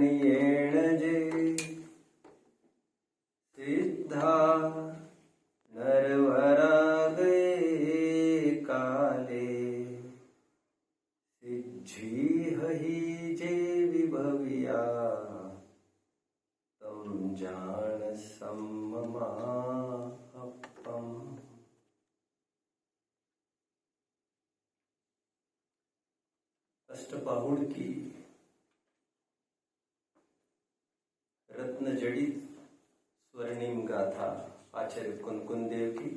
जाणियेण जे सिद्धा नरवरा गए काले सिद्धि हही जे विभविया तम जान सम्ममाहपम। अष्टपाहुड़ की रत्न जड़ित स्वर्णिम गाथा आचार्य कुनकुन देव की।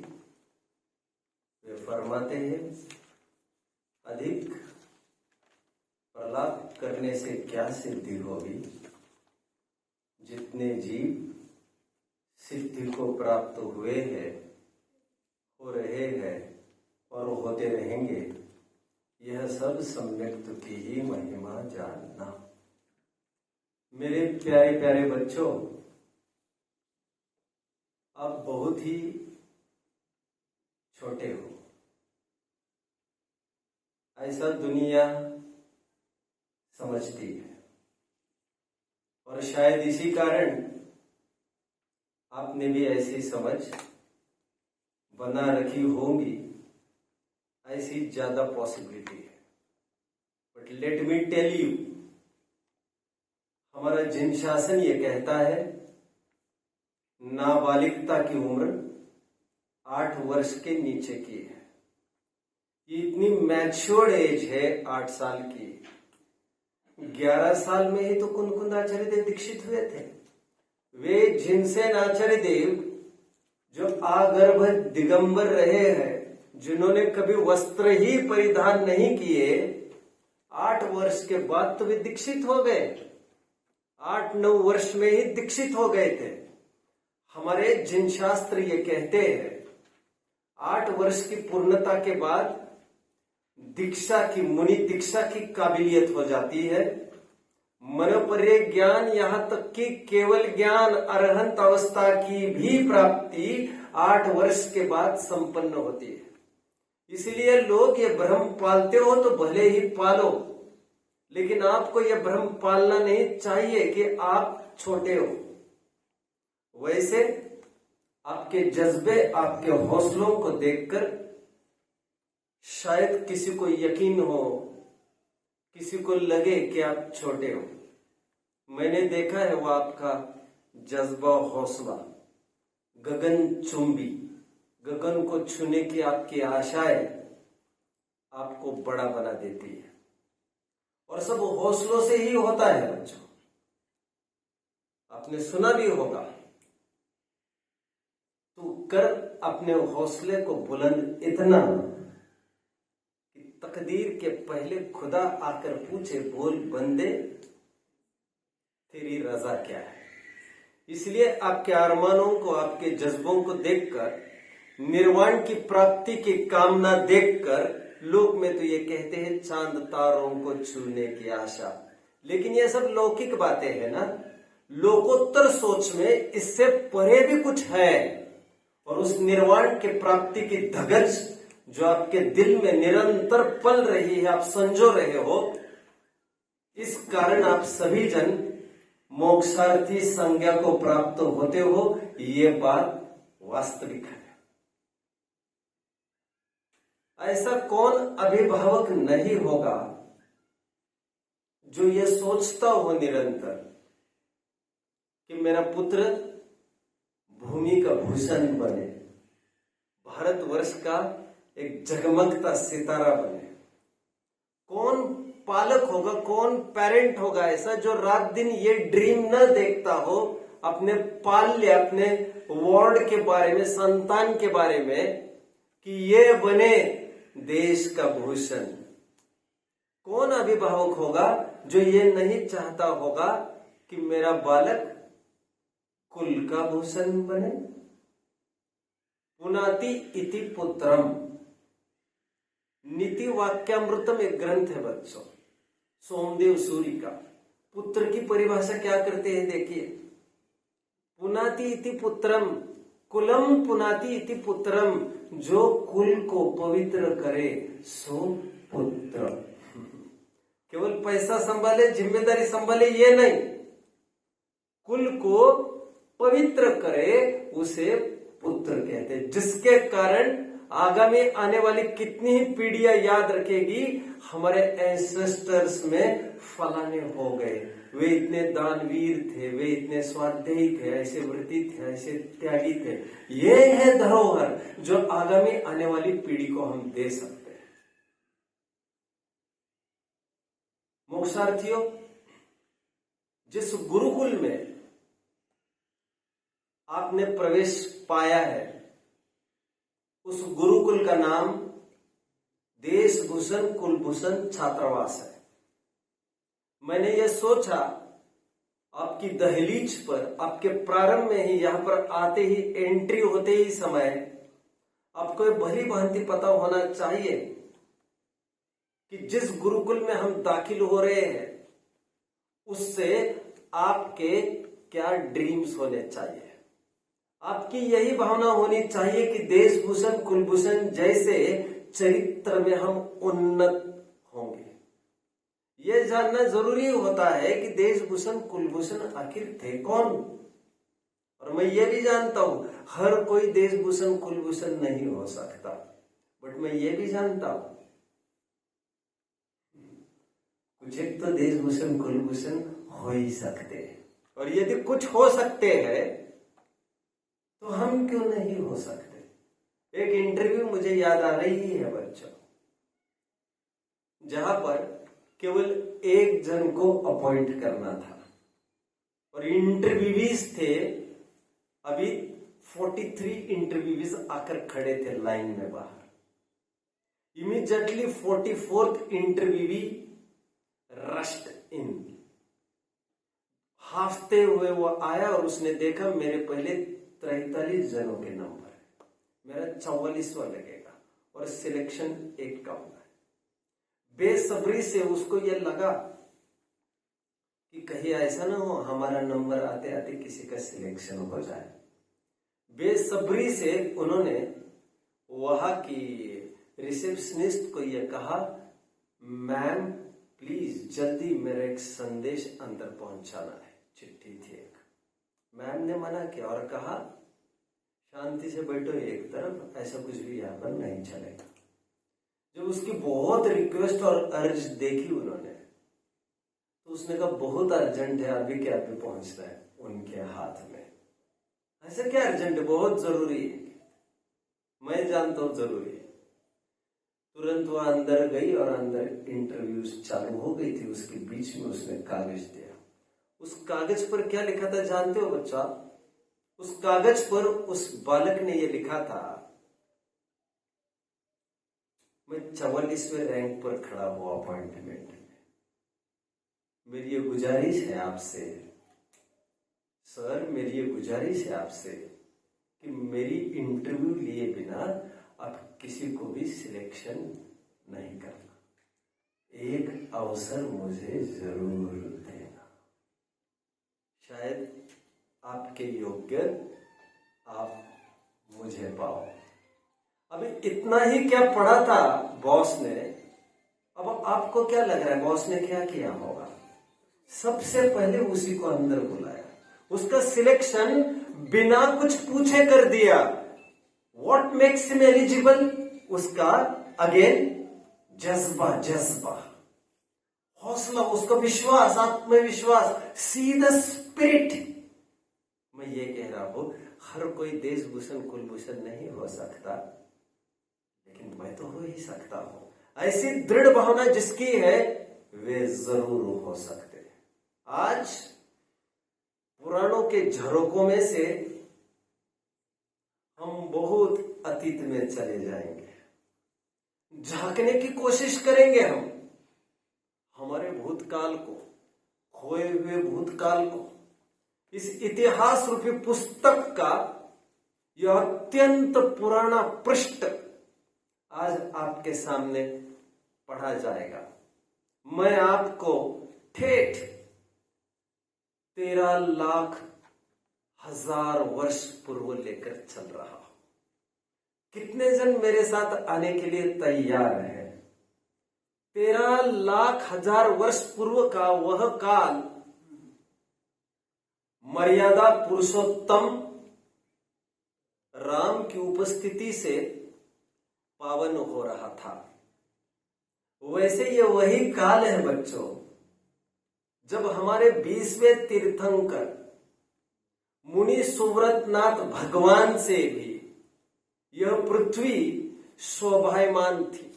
वे फरमाते हैं, अधिक प्रलाप करने से क्या सिद्धि होगी। जितने जीव सिद्धि को प्राप्त हुए हैं, हो रहे हैं और होते रहेंगे, यह सब सम्यक की ही महिमा जानना। मेरे प्यारे प्यारे बच्चों, आप बहुत ही छोटे हो, ऐसा दुनिया समझती है और शायद इसी कारण आपने भी ऐसी समझ बना रखी होंगी, ऐसी ज्यादा पॉसिबिलिटी है। But let me tell you, हमारा जिन शासन ये कहता है नाबालिगता की उम्र 8 वर्ष के नीचे की है। ये इतनी मैच्योर्ड एज है 8 साल की। 11 साल में ही तो कुनकुन आचार्य देव दीक्षित हुए थे। वे जिनसेन आचार्य देव जो आगर्भ दिगंबर रहे हैं, जिन्होंने कभी वस्त्र ही परिधान नहीं किए, 8 वर्ष के बाद तो वे दीक्षित हो गए। 8-9 वर्ष में ही दीक्षित हो गए थे। हमारे जिन शास्त्र ये कहते हैं 8 वर्ष की पूर्णता के बाद दीक्षा की, मुनि दीक्षा की काबिलियत हो जाती है। मनोपर्य ज्ञान, यहां तक कि केवल ज्ञान अरहंत अवस्था की भी प्राप्ति 8 वर्ष के बाद संपन्न होती है। इसलिए लोग ये भ्रम पालते हो तो भले ही पालो, लेकिन आपको यह भ्रम पालना नहीं चाहिए कि आप छोटे हो। वैसे आपके जज्बे, आपके हौसलों को देखकर शायद किसी को यकीन हो, किसी को लगे कि आप छोटे हो। मैंने देखा है वो आपका जज्बा, हौसला, गगन चुंबी, गगन को छूने की आपकी आशाएं आपको बड़ा बना देती है। और सब हौसलों से ही होता है बच्चों। आपने सुना भी होगा, तो कर अपने हौसले को बुलंद इतना कि तकदीर के पहले खुदा आकर पूछे, बोल बंदे तेरी रजा क्या है। इसलिए आपके अरमानों को, आपके जज्बों को देखकर, निर्वाण की प्राप्ति की कामना देखकर लोक में तो ये कहते हैं चांद तारों को छूने की आशा। लेकिन ये सब लौकिक बातें हैं ना। लोकोत्तर सोच में इससे परे भी कुछ है। और उस निर्वाण के प्राप्ति की धगज जो आपके दिल में निरंतर पल रही है, आप संजो रहे हो, इस कारण आप सभी जन मोक्षार्थी संज्ञा को प्राप्त होते हो। ये बात वास्तविक है। ऐसा कौन अभिभावक नहीं होगा जो ये सोचता हो निरंतर कि मेरा पुत्र भूमि का भूषण बने, भारतवर्ष का एक जगमगता सितारा बने। कौन पालक होगा, कौन पेरेंट होगा ऐसा जो रात दिन ये ड्रीम न देखता हो अपने पाल्य, अपने वार्ड के बारे में, संतान के बारे में, कि ये बने देश का भूषण। कौन अभिभावक होगा जो ये नहीं चाहता होगा कि मेरा बालक कुल का भूषण बने। पुनाति इति पुत्रम, नीति वाक्यामृतम एक ग्रंथ है बच्चों, सोमदेव सूरी का। पुत्र की परिभाषा क्या करते हैं देखिए, पुनाति इति पुत्रम, कुलम पुनाति इति पुत्रम, जो कुल को पवित्र करे सो पुत्र। केवल पैसा संभाले, जिम्मेदारी संभाले, ये नहीं, कुल को पवित्र करे उसे पुत्र कहते हैं, जिसके कारण आगामी आने वाली कितनी ही पीढ़ियां याद रखेगी हमारे एंसेस्टर्स में फलाने हो गए, वे इतने दानवीर थे, वे इतने स्वाध्यायी थे, ऐसे व्रती थे, ऐसे त्यागी थे। ये है धरोहर जो आगामी आने वाली पीढ़ी को हम दे सकते हैं। मोक्षार्थियों, जिस गुरुकुल में आपने प्रवेश पाया है उस गुरुकुल का नाम देशभूषण कुलभूषण छात्रावास है। मैंने यह सोचा आपकी दहलीज पर, आपके प्रारंभ में ही, यहां पर आते ही, एंट्री होते ही समय आपको भली भांति पता होना चाहिए कि जिस गुरुकुल में हम दाखिल हो रहे हैं उससे आपके क्या ड्रीम्स होने चाहिए। आपकी यही भावना होनी चाहिए कि देशभूषण कुलभूषण जैसे चरित्र में हम उन्नत होंगे। यह जानना जरूरी होता है कि देशभूषण कुलभूषण आखिर थे कौन। और मैं ये भी जानता हूं हर कोई देशभूषण कुलभूषण नहीं हो सकता, बट मैं ये भी जानता हूं कुछ एक तो देशभूषण कुलभूषण हो ही सकते हैं। और यदि कुछ हो सकते हैं तो हम क्यों नहीं हो सकते। एक इंटरव्यू मुझे याद आ रही है बच्चों, जहां पर केवल एक जन को अपॉइंट करना था और इंटरव्यूज थे, अभी 43 इंटरव्यूज आकर खड़े थे लाइन में बाहर। इमीडिएटली 44th इंटरव्यू रश्ड इन। हाफते हुए वो आया और उसने देखा मेरे पहले 43 जनों के नंबर है, मेरा 44वां लगेगा और सिलेक्शन एक का हुआ है। बेसब्री से उसको यह लगा कि कहीं ऐसा ना हो हमारा नंबर आते आते किसी का सिलेक्शन हो जाए। बेसब्री से उन्होंने वहां की रिसेप्शनिस्ट को यह कहा, मैम प्लीज जल्दी मेरा एक संदेश अंदर पहुंचाना है। चिट्ठी थी एक। मैम ने मना किया और कहा शांति से बैठो एक तरफ, ऐसा कुछ भी यहाँ पर नहीं चलेगा। जब उसकी बहुत रिक्वेस्ट और अर्ज देखी उन्होंने तो उसने कहा बहुत अर्जेंट है, अभी के अभी पहुंचना है उनके हाथ में। ऐसा क्या अर्जेंट है, बहुत जरूरी है। मैं जानता हूं जरूरी है। तुरंत वो अंदर गई और अंदर इंटरव्यूज चालू हो गई थी। उसके बीच में उसने कागज दिया। उस कागज पर क्या लिखा था जानते हो बच्चा? उस कागज पर उस बालक ने यह लिखा था, मैं 44वें रैंक पर खड़ा हुआ अपॉइंटमेंट में। मेरी ये गुजारिश है आपसे सर, मेरी ये गुजारिश है आपसे कि मेरी इंटरव्यू लिए बिना आप किसी को भी सिलेक्शन नहीं करना। एक अवसर मुझे जरूर देना, शायद आपके योग्य आप मुझे पाओ। अभी इतना ही क्या पढ़ा था बॉस ने। अब आपको क्या लग रहा है बॉस ने क्या किया होगा? सबसे पहले उसी को अंदर बुलाया, उसका सिलेक्शन बिना कुछ पूछे कर दिया। What makes him eligible? उसका अगेन जज्बा, हौसला, उसका विश्वास, आत्मविश्वास, सी द स्पिरिट। मैं ये कह रहा हूं हर कोई देशभूषण कुलभूषण नहीं हो सकता, लेकिन मैं तो हो ही सकता हूं। ऐसी दृढ़ भावना जिसकी है वे जरूर हो सकते हैं। आज पुराणों के झरोकों में से हम बहुत अतीत में चले जाएंगे, झांकने की कोशिश करेंगे हम हमारे भूतकाल को, खोए हुए भूतकाल को। इस इतिहास रूपी पुस्तक का यह अत्यंत पुराना पृष्ठ आज आपके सामने पढ़ा जाएगा। मैं आपको ठेठ 13 लाख हजार वर्ष पूर्व लेकर चल रहा हूं। कितने जन मेरे साथ आने के लिए तैयार हैं? 13 लाख हजार वर्ष पूर्व का वह काल मर्यादा पुरुषोत्तम राम की उपस्थिति से पावन हो रहा था। वैसे ये वही काल है बच्चों, जब हमारे 20वें तीर्थंकर मुनि सुव्रतनाथ भगवान से भी यह पृथ्वी शोभायमान थी।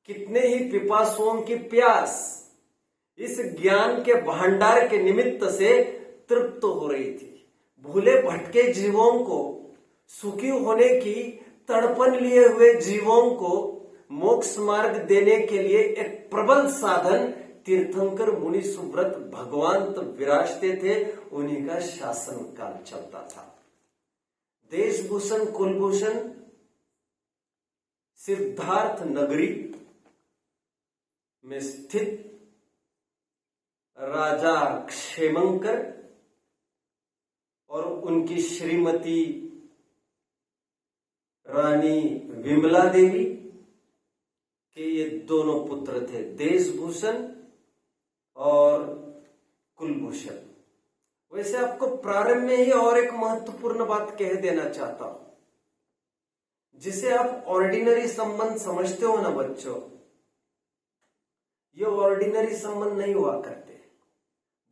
कितने ही पिपासुओं की प्यास इस ज्ञान के भंडार के निमित्त से तृप्त हो रही थी। भूले भटके जीवों को, सुखी होने की तड़पन लिए हुए जीवों को मोक्ष मार्ग देने के लिए एक प्रबल साधन तीर्थंकर मुनि सुव्रत भगवान तो विराजते थे, उन्हीं का शासन काल चलता था। देशभूषण कुलभूषण सिद्धार्थ नगरी में स्थित राजा क्षेमंकर और उनकी श्रीमती रानी विमला देवी के ये दोनों पुत्र थे, देशभूषण और कुलभूषण। वैसे आपको प्रारंभ में ही और एक महत्वपूर्ण बात कह देना चाहता हूं, जिसे आप ऑर्डिनरी संबंध समझते हो ना बच्चों, ये ऑर्डिनरी संबंध नहीं हुआ करते।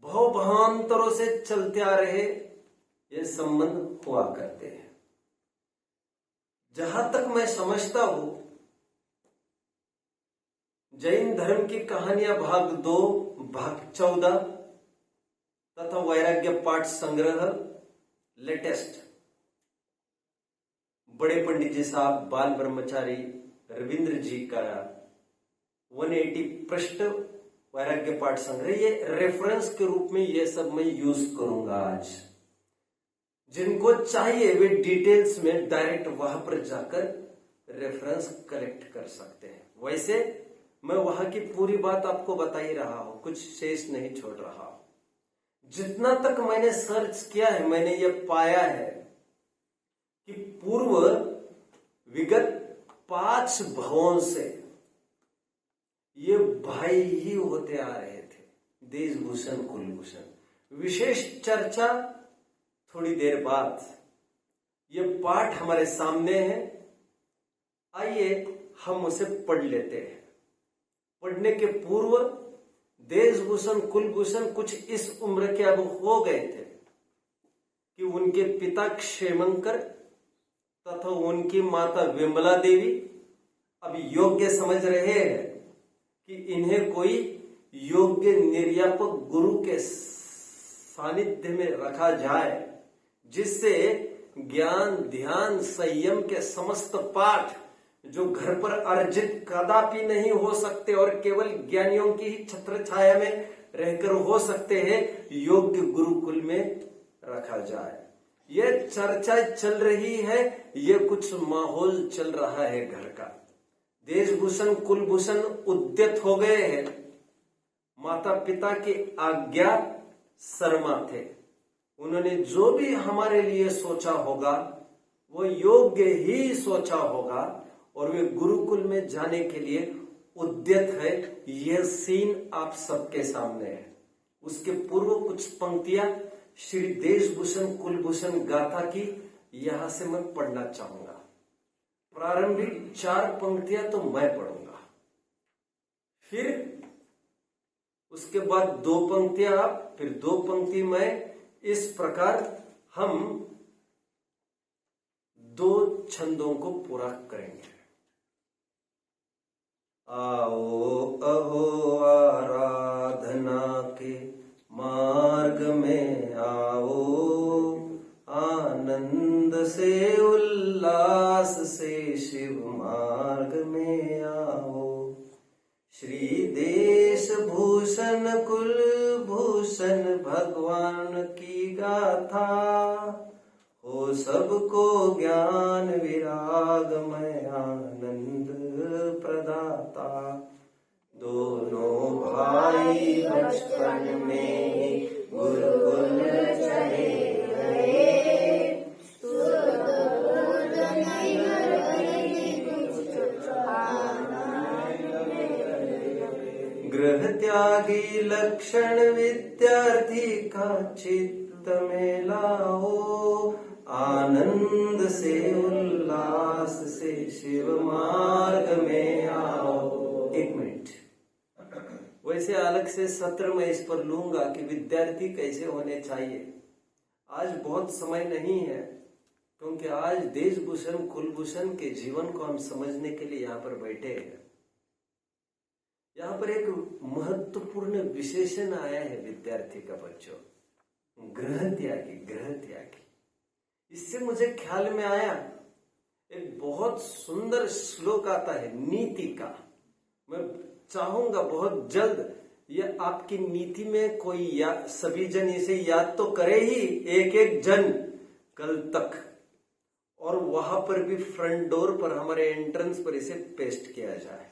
भव भावांतरों से चलते आ रहे ये संबंध हुआ करते हैं। जहां तक मैं समझता हूं, जैन धर्म की कहानियां भाग 2, भाग 14 तथा वैराग्य पाठ संग्रह लेटेस्ट बड़े पंडित जी साहब बाल ब्रह्मचारी रविंद्र जी का 180 पृष्ठ वैराग्य पाठ संग्रह, ये रेफरेंस के रूप में ये सब मैं यूज करूंगा आज। जिनको चाहिए वे डिटेल्स में डायरेक्ट वहां पर जाकर रेफरेंस कलेक्ट कर सकते हैं। वैसे मैं वहां की पूरी बात आपको बता ही रहा हूं, कुछ शेष नहीं छोड़ रहा हूं। जितना तक मैंने सर्च किया है, मैंने ये पाया है कि पूर्व विगत 5 भवों से ये भाई ही होते आ रहे थे, देशभूषण कुलभूषण। विशेष चर्चा थोड़ी देर बाद। ये पाठ हमारे सामने है, आइए हम उसे पढ़ लेते हैं। पढ़ने के पूर्व देशभूषण कुलभूषण कुछ इस उम्र के अब हो गए थे कि उनके पिता क्षेमंकर तथा उनकी माता विमला देवी अब योग्य समझ रहे हैं कि इन्हें कोई योग्य निर्यापक गुरु के सानिध्य में रखा जाए, जिससे ज्ञान ध्यान संयम के समस्त पाठ जो घर पर अर्जित कदापि नहीं हो सकते और केवल ज्ञानियों की ही छत्र छाया में रहकर हो सकते हैं, योग्य गुरुकुल में रखा जाए। ये चर्चा चल रही है, ये कुछ माहौल चल रहा है घर का। देशभूषण कुलभूषण उद्यत हो गए हैं। माता पिता की आज्ञा शर्मा थे। उन्होंने जो भी हमारे लिए सोचा होगा वो योग्य ही सोचा होगा और वे गुरुकुल में जाने के लिए उद्यत है। यह सीन आप सबके सामने है। उसके पूर्व कुछ पंक्तियां श्री देशभूषण कुलभूषण गाथा की यहां से मैं पढ़ना चाहूंगा। प्रारंभिक 4 पंक्तियां तो मैं पढ़ूंगा, फिर उसके बाद 2 पंक्तियां आप, फिर 2 पंक्ति मैं। इस प्रकार हम 2 छंदों को पूरा करेंगे। आओ अहो आराधना के मार्ग में आओ, आनंद से उल्लास से शिव मार्ग में आओ। श्री देश भूषण कुलभूषण भगवान की गाथा, हो सबको ज्ञान विरागमय आनंद प्रदाता। दोनों भाई बचपन में गुरुकुल चले गए, गृह त्यागी लक्षण विद्यार्थी का चित चित्त में लाओ, आनंद से उल्लास से शिव मार्ग में आओ। 1 मिनट, वैसे अलग से सत्र में इस पर लूंगा कि विद्यार्थी कैसे होने चाहिए। आज बहुत समय नहीं है, क्योंकि आज देशभूषण कुलभूषण के जीवन को हम समझने के लिए यहाँ पर बैठे हैं। यहाँ पर एक महत्वपूर्ण विशेषण आया है विद्यार्थी का बच्चों, ग्रह त्यागी। ग्रह त्यागी, इससे मुझे ख्याल में आया एक बहुत सुंदर श्लोक आता है नीति का। मैं चाहूंगा बहुत जल्द ये आपकी नीति में कोई सभी जन इसे याद तो करे ही, एक एक जन कल तक, और वहां पर भी फ्रंट डोर पर हमारे एंट्रेंस पर इसे पेस्ट किया जाए।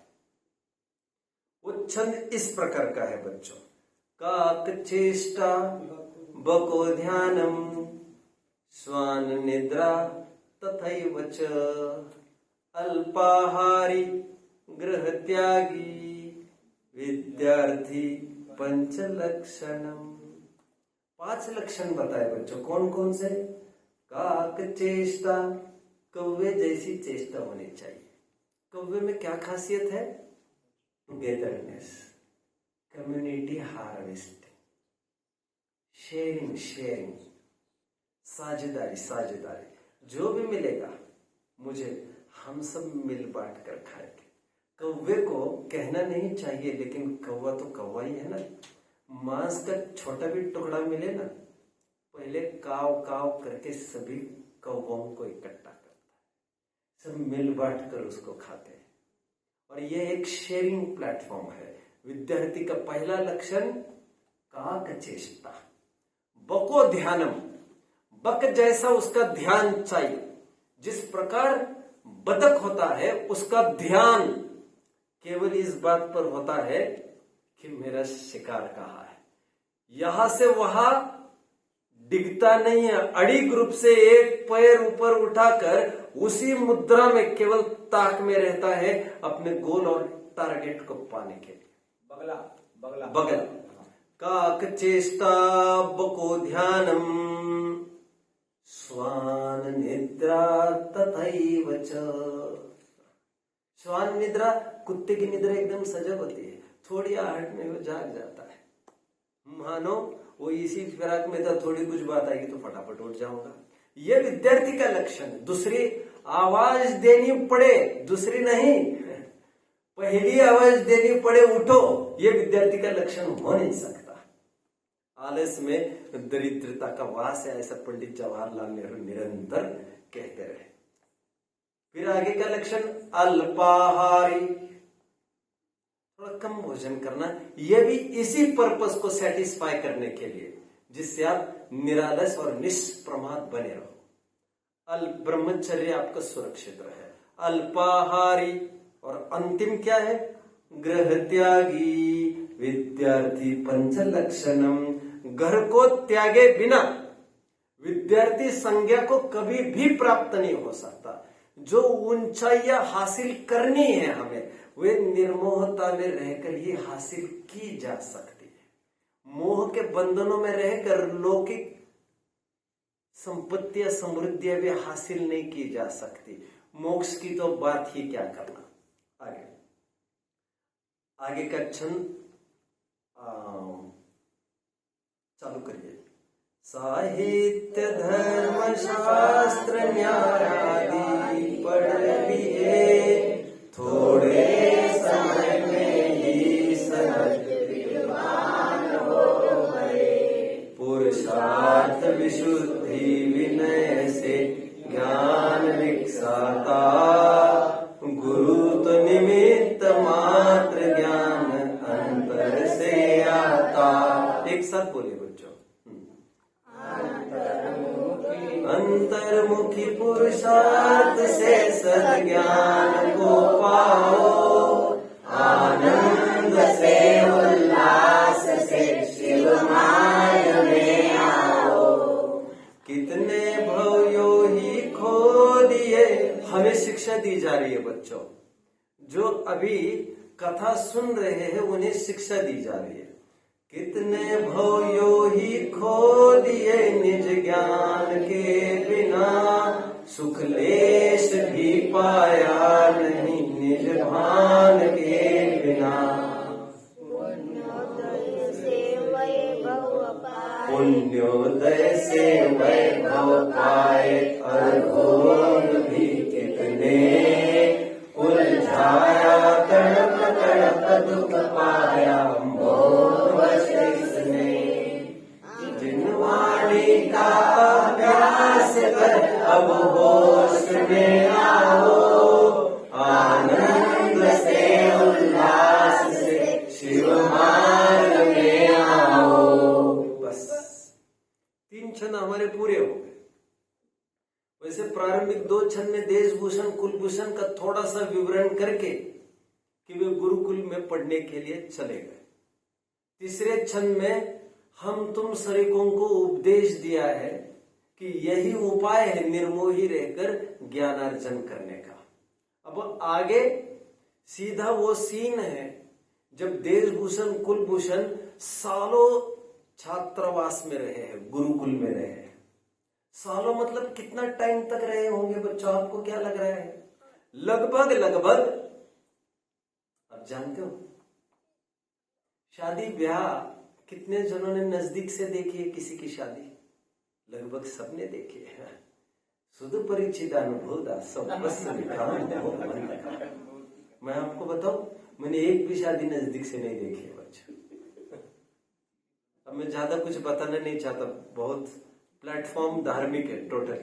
वो छंद इस प्रकार का है बच्चों, काक चेष्टा बको ध्यानम श्वान निद्रा तथैव च अल्पाहारी गृह त्यागी विद्यार्थी पंच लक्षणम। 5 लक्षण बताए बच्चों, कौन कौन से? काक चेष्टा, कौवे जैसी चेष्टा होनी चाहिए। कौवे में क्या खासियत है? टुगेदरनेस, कम्युनिटी हार्वेस्टिंग, शेयरिंग, साझेदारी। जो भी मिलेगा मुझे, हम सब मिल बांट कर खाएंगे। कौवे को कहना नहीं चाहिए, लेकिन कौवा तो कौवा ही है ना। मांस का छोटा भी टुकड़ा मिले ना, पहले काव काव करके सभी कौवों को इकट्ठा करता है, सब मिल बांट कर उसको खाते हैं। और ये एक शेयरिंग प्लेटफॉर्म है। विद्यार्थी का पहला लक्षण काक चेष्टा, बको ध्यानम, बक जैसा उसका ध्यान चाहिए। जिस प्रकार बतख होता है, उसका ध्यान केवल इस बात पर होता है कि मेरा शिकार कहाँ है, यहां से वहां डिगता नहीं है। अड़िग रूप से एक पैर ऊपर उठाकर उसी मुद्रा में केवल ताक में रहता है अपने गोल और टारगेट को पाने के लिए। बगला काक चेष्टा बको ध्यानम श्वान निद्रा तथैव च। श्वान निद्रा, कुत्ते की निद्रा एकदम सजग होती है, थोड़ी आहट में वो जाग जाता है। मानो वो इसी फिराक में था, थोड़ी कुछ बात आएगी तो फटाफट उठ जाऊंगा। ये विद्यार्थी का लक्षण। दूसरी आवाज देनी पड़े, दूसरी नहीं, पहली आवाज देनी पड़े उठो, ये विद्यार्थी का लक्षण हो नहीं सकता। आलस में दरिद्रता का वास है, ऐसा पंडित जवाहरलाल नेहरू निरंतर कहते रहे। फिर आगे का लक्षण अल्पाहारी, थोड़ा कम भोजन करना। यह भी इसी पर्पस को सेटिस्फाई करने के लिए, जिससे आप निरालस और निष्प्रमाद बने रहो। ब्रह्मचर्य आपका सुरक्षित रहे। अल्पाहारी, और अंतिम क्या है? गृह त्यागी विद्यार्थी पंच लक्षणम। घर को त्यागे बिना विद्यार्थी संज्ञा को कभी भी प्राप्त नहीं हो सकता। जो ऊंचाइयां हासिल करनी है हमें, वे निर्मोहता में रहकर ही हासिल की जा सकती है। मोह के बंधनों में रहकर लौकिक संपत्तियां समृद्धियां भी हासिल नहीं की जा सकती। मोक्ष की तो बात ही क्या करना। आगे का छंद चालू करिए। साहित्य धर्म शास्त्र न्यायादि पढ़ लिए, थोड़े समय में ही सहज विद्वान हो गए। पुरुषार्थ विशुद्धि विनय से ज्ञान विकसाता, गुरु तो निमित्त मात्र ज्ञान अंतर से आता। एक साथ बोलिए बच्चों। अंतर्मुखी पुरुषार्थ से सद्ज्ञान को पाओ, आनंद से उल्लास से शिव मार्ग में आओ। कितने भवयो ही खो दिए। हमें शिक्षा दी जा रही है बच्चों, जो अभी कथा सुन रहे हैं उन्हें शिक्षा दी जा रही है। कितने भवयो ही खो दिए पुण्योदय से वैभव पाए अर्घोन भी कितने, उलझाया तड़प तड़प दुख पाया मोह बस इसने। जिन वाणी का अभ्यास कर अब होश में आओ, आनंद से उल्लास से शिव मार्ग में आओ। बस 3 क्षण हमारे पूरे हो गए। वैसे प्रारंभिक 2 क्षण में देशभूषण कुलभूषण का थोड़ा सा विवरण करके कि वे गुरुकुल में पढ़ने के लिए चले गए। तीसरे क्षण में हम तुम सरीकों को उपदेश दिया है कि यही उपाय है निर्मोही रहकर ज्ञानार्जन करने का। अब आगे सीधा वो सीन है जब देशभूषण कुलभूषण सालों छात्रावास में रहे हैं, गुरुकुल में रहे हैं। सालों मतलब कितना टाइम तक रहे होंगे बच्चों, आपको क्या लग रहा है? लगभग अब जानते हो शादी ब्याह कितने जनों ने नजदीक से देखी है किसी की शादी? लगभग सबने देखी है। सुधु परिचित अनुभव सब मैं आपको बताऊं, मैंने एक भी शादी नजदीक से नहीं देखी है बच्चों। अब मैं ज्यादा कुछ बताना नहीं चाहता, बहुत प्लेटफॉर्म धार्मिक है टोटली।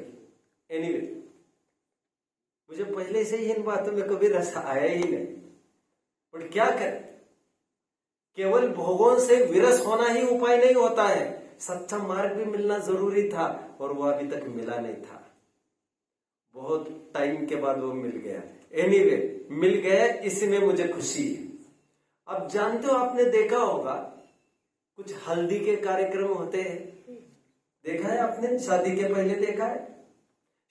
एनीवे, मुझे पहले से ही इन बातों में कभी रस आया ही नहीं, पर क्या करें, केवल भोगों से विरस होना ही उपाय नहीं होता है। सच्चा मार्ग भी मिलना जरूरी था और वो अभी तक मिला नहीं था। बहुत टाइम के बाद वो मिल गया। एनीवे, मिल गया, इसी में मुझे खुशी है। अब जानते हो, आपने देखा होगा कुछ हल्दी के कार्यक्रम होते हैं, देखा है आपने? शादी के पहले देखा है?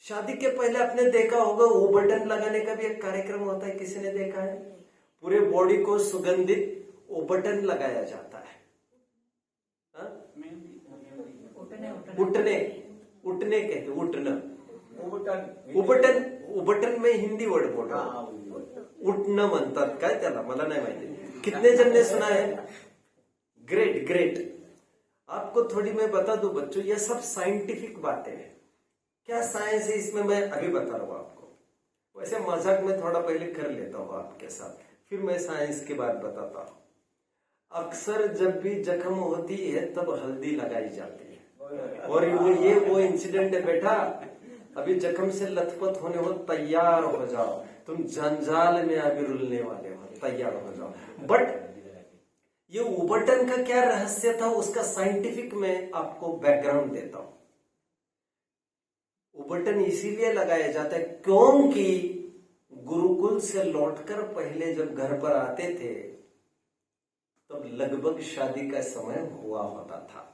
शादी के पहले आपने देखा होगा वो बटन लगाने का भी एक कार्यक्रम होता है, किसी ने देखा है? पूरे बॉडी को सुगंधित वो बटन लगाया जाता है। उठने कहते, उठना, उबटन में हिंदी वर्ड बोल रहा हूं। उठणं म्हणतात काय त्याला, मला नाही माहिती। कितने जन ने सुना है? ग्रेट। आपको थोड़ी मैं बता दूं बच्चों, ये सब साइंटिफिक बातें हैं। क्या साइंस है इसमें मैं अभी बता रहा हूं आपको। वैसे मजाक में थोड़ा पहले कर लेता हूं आपके साथ, फिर मैं साइंस की बात बताता हूं। अक्सर जब भी जख्म होती है तब हल्दी लगाई जाती है, और वो इंसिडेंट है बेटा। अभी जख्म से लथपथ होने हो, तैयार हो जाओ, तुम जंजाल में अभी रुलने वाले हो, तैयार हो जाओ। बट ये उबटन का क्या रहस्य था, उसका साइंटिफिक में आपको बैकग्राउंड देता हूं। उबटन इसीलिए लगाया जाता है क्योंकि गुरुकुल से लौटकर पहले जब घर पर आते थे तब लगभग शादी का समय हुआ होता था,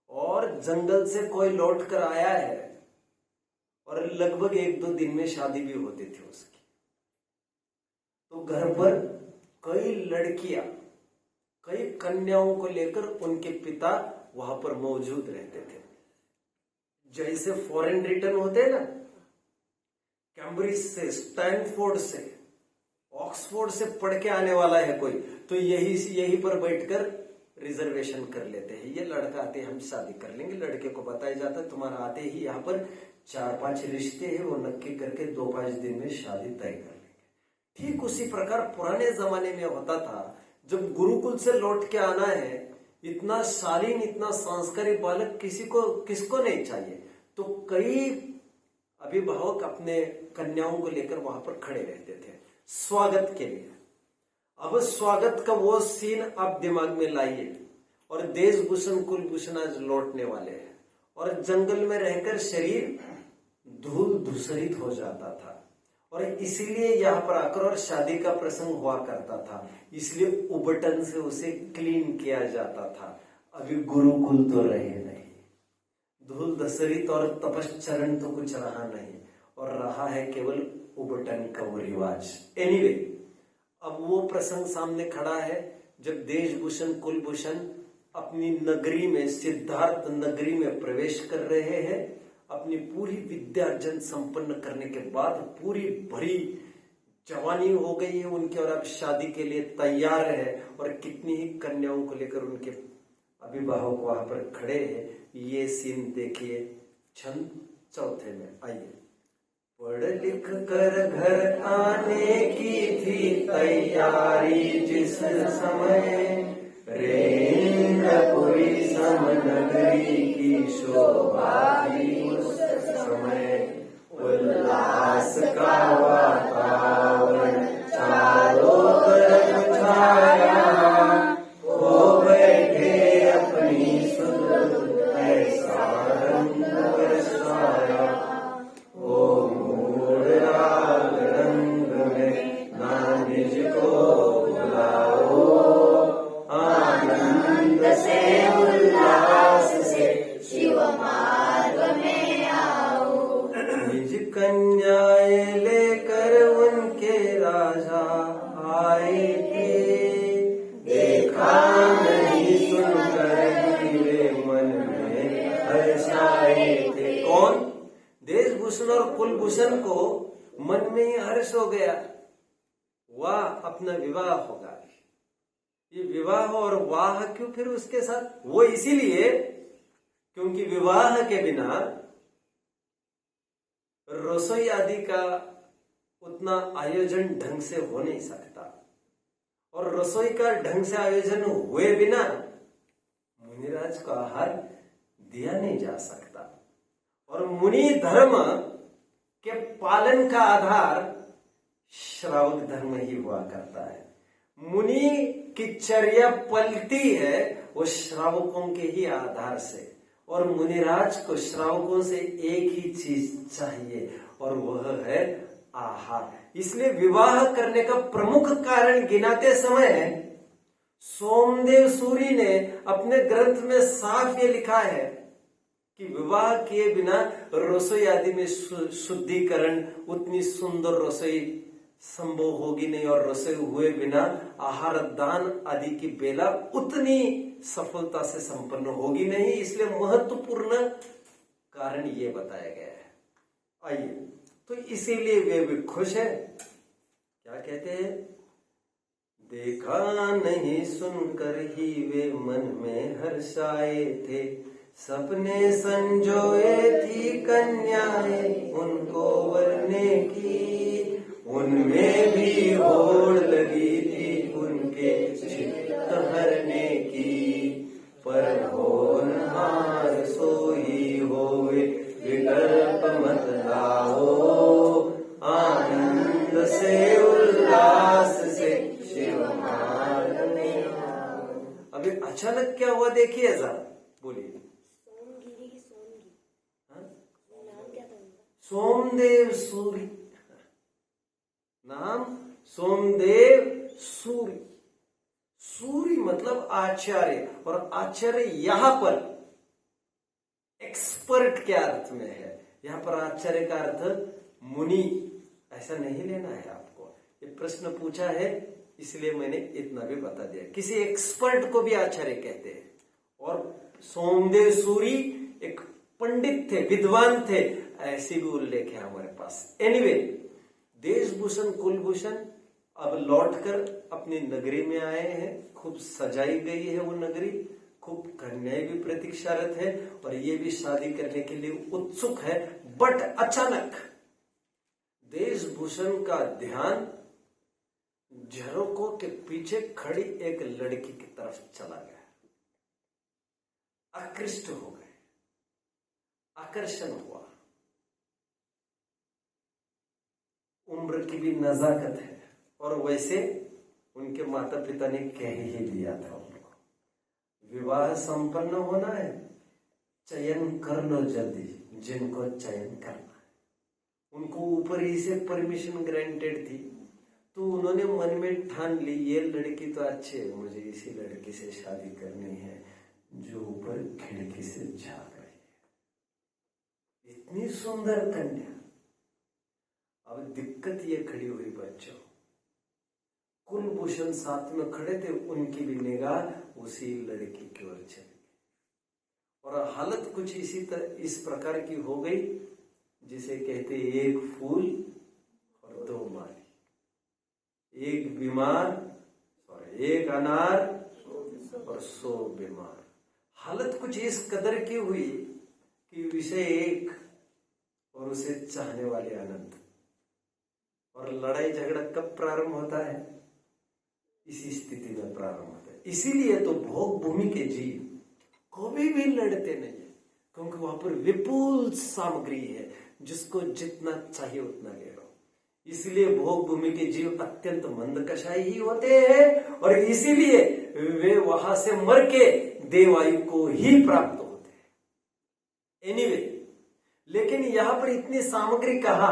और जंगल से कोई लौट कर आया है और लगभग 1-2 दिन में शादी भी होती थी उसकी। तो घर पर कई लड़कियां, कई कन्याओं को लेकर उनके पिता वहां पर मौजूद रहते थे। जैसे फॉरेन रिटर्न होते हैं ना, कैम्ब्रिज से, स्टैनफोर्ड से, ऑक्सफोर्ड से पढ़ के आने वाला है कोई, तो यही पर बैठकर रिजर्वेशन कर लेते हैं। ये लड़का आते हम शादी कर लेंगे, लड़के को बताया जाता है तुम्हारा आते ही यहाँ पर 4-5 रिश्ते हैं, वो नक्की करके 2-5 दिन में शादी तय कर लेंगे। ठीक उसी प्रकार पुराने जमाने में होता था। जब गुरुकुल से लौट के आना है, इतना शालीन, इतना संस्कारी बालक किसको नहीं चाहिए, तो कई अभिभावक अपने कन्याओं को लेकर वहां पर खड़े रहते थे स्वागत के लिए। अब स्वागत का वो सीन आप दिमाग में लाइए, और देशभूषण कुलभूषण आज लौटने वाले हैं, और जंगल में रहकर शरीर धूल धूसरित हो जाता था, और इसीलिए यहाँ पर आकर और शादी का प्रसंग हुआ करता था, इसलिए उबटन से उसे क्लीन किया जाता था। अभी गुरुकुल तो रहे नहीं, धूल धूसरित और तपश्चरण तो कुछ रहा नहीं, और रहा है केवल उबटन का वो रिवाज। एनीवे, अब वो प्रसंग सामने खड़ा है जब देशभूषण कुलभूषण अपनी नगरी में, सिद्धार्थ नगरी में प्रवेश कर रहे हैं। अपनी पूरी विद्यार्जन संपन्न करने के बाद पूरी भरी जवानी हो गई है उनकी, और अब शादी के लिए तैयार है, और कितनी ही कन्याओं को लेकर उनके अभिभावक वहां पर खड़े हैं। ये सीन देखिए छंद चौथे में। आइए। पढ़ लिख कर घर आने की थी तैयारी जिस समय, रेंद्रपुरी समनगरी की शोभा थी उस समय। उल्लास का वातावरण चारों तरफ छाया, हो बैठे अपनी सुध ऐसा रंग बरसाया। ओ मूड राग रंग में ना निज को बुलाओ, आनंद से उल्लास से शिव मार्ग में आओ। निज कन्याएं लेकर उनके राजा आए थे, देखा नहीं सुनकर ही वे मन में हर्षाए थे। कौन? देशभूषण और कुलभूषण को मन में ही हर्ष हो गया, वाह अपना विवाह होगा। ये विवाह और वाह क्यों फिर उसके साथ? वो इसीलिए क्योंकि विवाह के बिना रसोई आदि का उतना आयोजन ढंग से हो नहीं सकता, और रसोई का ढंग से आयोजन हुए बिना मुनिराज को आहार दिया नहीं जा सकता। और मुनि धर्म के पालन का आधार श्रावक धर्म ही हुआ करता है। मुनि की चर्या पलती है वो श्रावकों के ही आधार से, और मुनिराज को श्रावकों से एक ही चीज चाहिए, और वह है आहार। इसलिए विवाह करने का प्रमुख कारण गिनाते समय सोमदेव सूरी ने अपने ग्रंथ में साफ ये लिखा है कि विवाह किए बिना रसोई आदि में शुद्धिकरण, उतनी सुंदर रसोई संभव होगी नहीं, और रसोई हुए बिना आहार दान आदि की बेला उतनी सफलता से संपन्न होगी नहीं। इसलिए महत्वपूर्ण कारण ये बताया गया है। आइए, तो इसीलिए वे भी खुश है। क्या कहते हैं? देखा नहीं सुनकर ही वे मन में हर्षाए थे, सपने संजोए थी कन्याएं उनको वरने की। उनमें भी होड़ लगी थी उनके चित्त हरने की, पर होनहार सोई होवे विकल्प मत लाओ, आनंद से उल्लास से शिव मार्ग में आओ। अभी अचानक क्या हुआ देखिए जरा, बोलिए। सोमदेव सूरी, नाम सोमदेव सूरी। सूरी मतलब आचार्य, और आचार्य यहां पर एक्सपर्ट के अर्थ में है। यहां पर आचार्य का अर्थ मुनि, ऐसा नहीं लेना है आपको। ये प्रश्न पूछा है इसलिए मैंने इतना भी बता दिया। किसी एक्सपर्ट को भी आचार्य कहते हैं, और सोमदेव सूरी एक पंडित थे, विद्वान थे, ऐसी भी उल्लेख है हमारे पास। एनीवे, देशभूषण कुलभूषण अब लौटकर अपनी नगरी में आए हैं। खूब सजाई गई है वो नगरी, खूब कन्याएं भी प्रतीक्षारत है, और ये भी शादी करने के लिए उत्सुक है। बट अचानक देशभूषण का ध्यान झरोकों के पीछे खड़ी एक लड़की की तरफ चला गया। आकृष्ट हो गए, आकर्षण हुआ। उम्र की भी नजाकत है, और वैसे उनके माता पिता ने कह ही दिया था उनको, विवाह संपन्न होना है, चयन कर लो जल्दी जिनको चयन करना है। उनको ऊपर ही से परमिशन ग्रांटेड थी, तो उन्होंने मन में ठान ली ये लड़की तो अच्छी है, मुझे इसी लड़की से शादी करनी है जो ऊपर खिड़की से झांक रही है। इतनी सुंदर कन्या। अब दिक्कत ये खड़ी हुई बच्चों, कुलभूषण साथ में खड़े थे, उनकी भी निगाह उसी लड़की की ओर चली गई, और हालत कुछ इस प्रकार की हो गई जिसे कहते एक फूल और दो माली, एक बीमार और एक अनार और 100 बीमार। हालत कुछ इस कदर की हुई कि विषय एक और उसे चाहने वाले अनंत। और लड़ाई झगड़ा कब प्रारंभ होता है? इसी स्थिति में प्रारंभ होता है। इसीलिए तो भोग भूमि के जीव कभी भी लड़ते नहीं है, क्योंकि वहां पर विपुल सामग्री है, जिसको जितना चाहिए उतना ले लो। इसलिए भोग भूमि के जीव अत्यंत मंदकशाई ही होते हैं, और इसीलिए वे वहां से मर के देवायु को ही प्राप्त होते हैं। एनीवे, लेकिन यहां पर इतनी सामग्री कहा,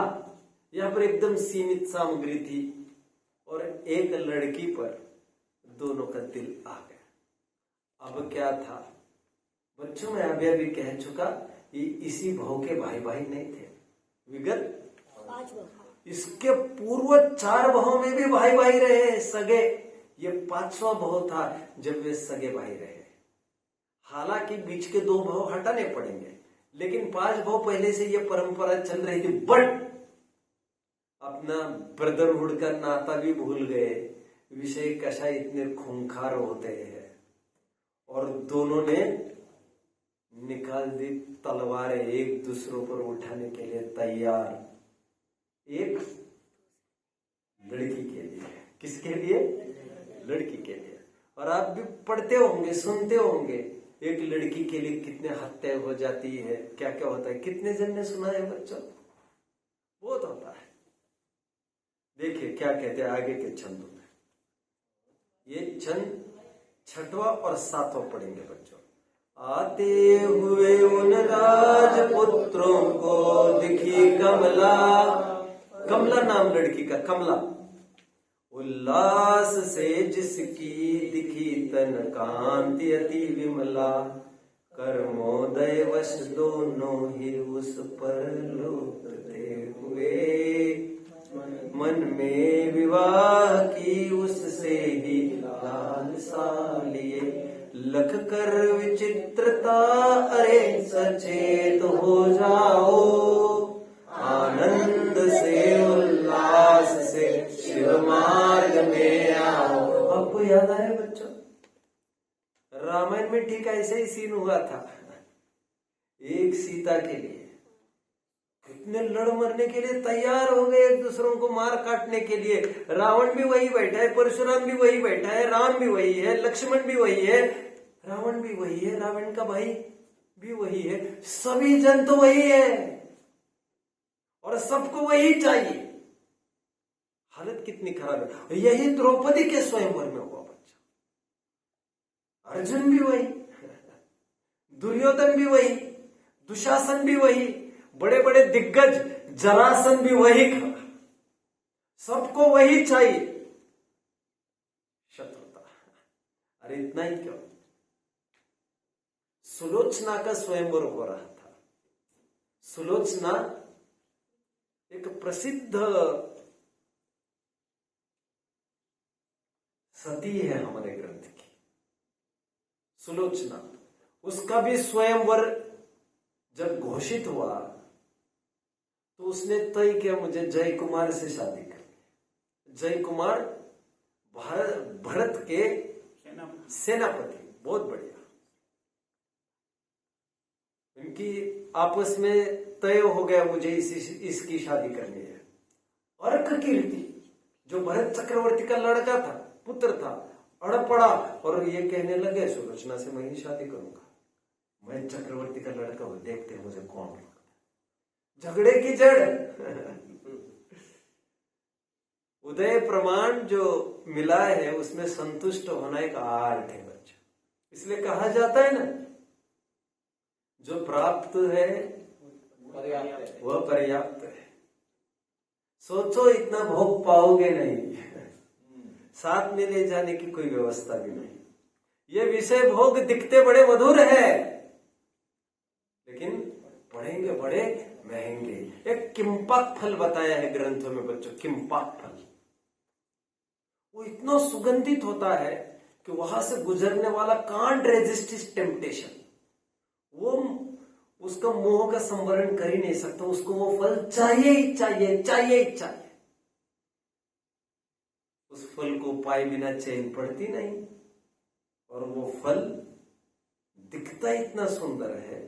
यहां पर एकदम सीमित सामग्री थी, और एक लड़की पर दोनों का दिल आ गया। अब क्या था बच्चों, मैं अभी कह चुका कि इसी भाव के भाई भाई नहीं थे। विगत 5 भाव, इसके पूर्व 4 भाव में भी भाई भाई रहे सगे। ये 5वां भाव था जब वे सगे भाई रहे। हालांकि बीच के 2 भाव हटाने पड़ेंगे, लेकिन 5 भाव पहले से ये परंपरा चल रही थी। बट अपना ब्रदरहुड का नाता भी भूल गए। विषय कषाय इतने खूंखार होते हैं, और दोनों ने निकाल दी तलवारें एक दूसरों पर उठाने के लिए तैयार। एक लड़की के लिए, किसके लिए? लड़की के लिए। और आप भी पढ़ते होंगे, सुनते होंगे, एक लड़की के लिए कितने हत्या हो जाती है, क्या क्या होता है। कितने जन ने सुना है बच्चों? बहुत होता है। देखिए क्या कहते हैं आगे के छंदों में। ये छंद 6वां और 7वां पढ़ेंगे बच्चों। आते हुए उन राजपुत्रों को दिखी कमला, कमला नाम लड़की का, कमला। उल्लास से जिसकी दिखी तन कांति अति विमला, कर्मोदय वश दोनों ही उस पर लुटते हुए, मन में विवाह की उससे ही लालसा लिए। लख कर विचित्रता अरे सचेत हो जाओ, आनंद से उल्लास से शिव मार्ग में आओ। आपको याद आया बच्चों? रामायण में ठीक ऐसे ही सीन हुआ था। एक सीता के लिए कितने लड़ मरने के लिए तैयार हो गए, एक दूसरों को मार काटने के लिए। रावण भी वही बैठा है, परशुराम भी वही बैठा है, राम भी वही है, लक्ष्मण भी वही है, रावण भी वही है, रावण का भाई भी वही है, सभी जन तो वही है, और सबको वही चाहिए। हालत कितनी खराब है। यही द्रौपदी के स्वयंवर में हुआ बच्चा। अर्जुन भी वही, दुर्योधन भी वही, दुशासन भी वही, बड़े बड़े दिग्गज जरासन भी वही था। सबको वही चाहिए, शत्रुता। अरे इतना ही क्यों, सुलोचना का स्वयंवर हो रहा था। सुलोचना एक प्रसिद्ध सती है हमारे ग्रंथ की, सुलोचना। उसका भी स्वयंवर जब घोषित हुआ तो उसने तय किया मुझे जय कुमार से शादी करनी। जय कुमार भरत के सेनापति, बहुत बढ़िया। इनकी आपस में तय हो गया मुझे इसकी शादी करनी है। अर्क कीर्ति जो भरत चक्रवर्ती का लड़का था, पुत्र था, अड़ पड़ा और ये कहने लगे सुलोचना से मैं ही शादी करूंगा, मैं चक्रवर्ती का लड़का हूं, देखते हैं मुझे कौन लगता है। झगड़े की जड़ उदय प्रमाण जो मिला है उसमें संतुष्ट होना एक आर्ट है बच्चा। इसलिए कहा जाता है ना, जो प्राप्त है वह पर्याप्त है। सोचो इतना भोग पाओगे नहीं, साथ में ले जाने की कोई व्यवस्था भी नहीं। ये विषय भोग दिखते बड़े मधुर है, लेकिन पढ़ेंगे बड़े महंगे। एक किंपाक फल बताया है ग्रंथों में बच्चों, किंपाक फल। वो इतना सुगंधित होता है कि वहां से गुजरने वाला कांट रेजिस्ट इस टेम्पटेशन। वो उसका मोह का संवरण कर ही नहीं सकता, उसको वो फल चाहिए ही चाहिए, चाहिए ही चाहिए। उस फल को पाए बिना चैन पड़ती नहीं, और वो फल दिखता इतना सुंदर है,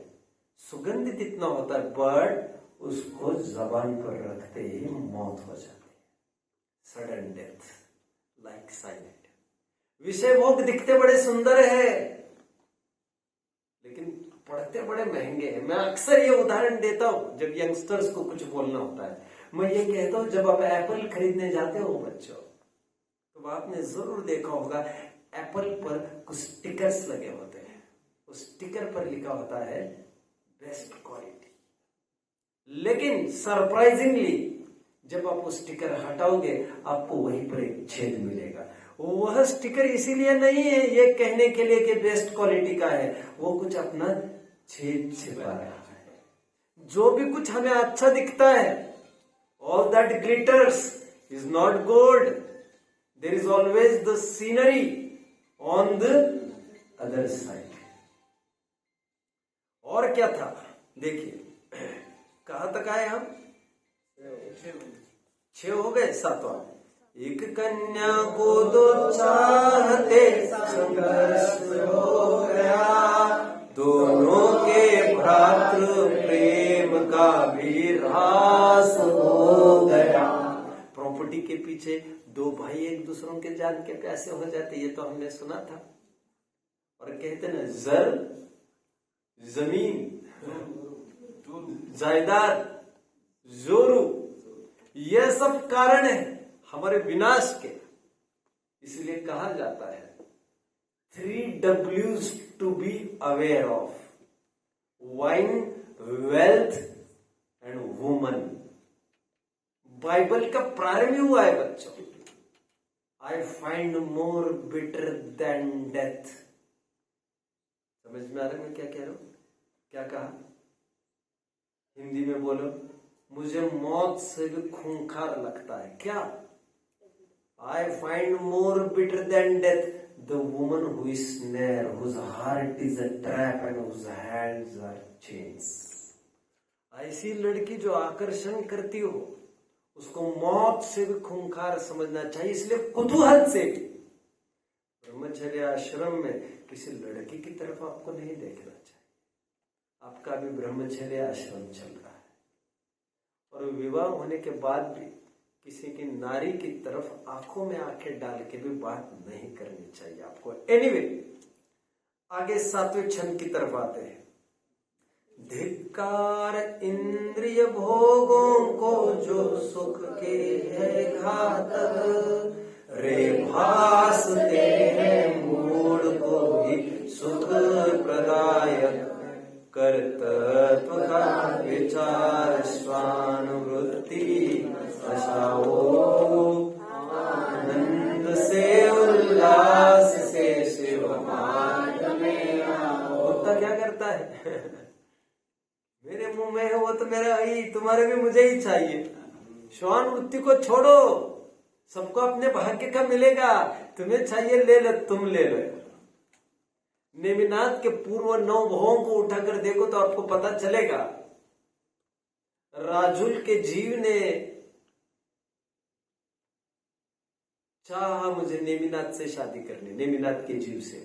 सुगंधित इतना होता है, बट उसको जबान पर रखते ही मौत हो जाती है, सडन डेथ, लाइक साइलेंट। विषय भोग दिखते बड़े सुंदर है, लेकिन पढ़ते बड़े महंगे हैं। मैं अक्सर ये उदाहरण देता हूं जब यंगस्टर्स को कुछ बोलना होता है। मैं ये कहता हूं, जब आप एप्पल खरीदने जाते हो बच्चों, तो आपने जरूर देखा होगा एप्पल पर कुछ स्टिकर्स लगे होते हैं। उस स्टिकर पर लिखा होता है बेस्ट क्वालिटी, लेकिन सरप्राइजिंगली जब आप वो स्टिकर हटाओगे आपको वहीं पर एक छेद मिलेगा। वह स्टिकर इसीलिए नहीं है ये कहने के लिए कि बेस्ट क्वालिटी का है, वो कुछ अपना छेद छिपा रहा है। जो भी कुछ हमें अच्छा दिखता है, all that glitters is not gold. There is always the scenery on the other side. और क्या था देखिए, कहां तक आए हम? 6 हो गए, 7वां। एक कन्या को दो चाहते संघर्ष हो गया, दोनों के भ्रातृ प्रेम का भी ह्रास हो गया। प्रॉपर्टी के पीछे 2 भाई एक दूसरों के जान के प्यासे हो जाते, ये तो हमने सुना था। और कहते ना, जर, जमीन, जायदाद, जोरू, यह सब कारण है हमारे विनाश के। इसलिए कहा जाता है 3 W's to be aware of: wine, wealth and woman। Bible का प्रारंभ हुआ है बच्चों, I find more bitter than death। समझ में आ रहा है मैं क्या कह रहा हूं? क्या कहा? हिंदी में बोलो। मुझे मौत से भी खूंखार लगता है क्या? I find more bitter than death the woman who is snare, whose heart is a trap and whose hands are chains। ऐसी लड़की जो आकर्षण करती हो, उसको मौत से भी खूंखार समझना चाहिए। इसलिए कुतूहल से भी ब्रह्मचर्य आश्रम में किसी लड़की की तरफ आपको नहीं देखना चाहिए। आपका भी ब्रह्मचर्य आश्रम चल रहा है, और विवाह होने के बाद भी किसी की नारी की तरफ आंखों में आंखें डाल के भी बात नहीं करनी चाहिए आपको। एनीवे, आगे 7वें छंद की तरफ आते हैं। धिक्कार इंद्रिय भोगों को जो सुख के है घातक, रे भासते हैं मूड को ही सुख प्रदायक, कर्तृत्व का विचार स्वानुभूति दशाओ, आनंद से उल्लास से शिव मार्ग में आओ। कुत्ता क्या करता है? मेरे मुंह में है वो तो मेरा ही, तुम्हारे भी मुझे ही चाहिए। स्वानुभूति को छोड़ो, सबको अपने भाग्य का मिलेगा। तुम्हें चाहिए ले लो, तुम ले लो। नेमिनाथ के पूर्व 9 भवों को उठाकर देखो तो आपको पता चलेगा। राजुल के जीव ने चाहा मुझे नेमिनाथ से शादी करनी, नेमिनाथ के जीव से,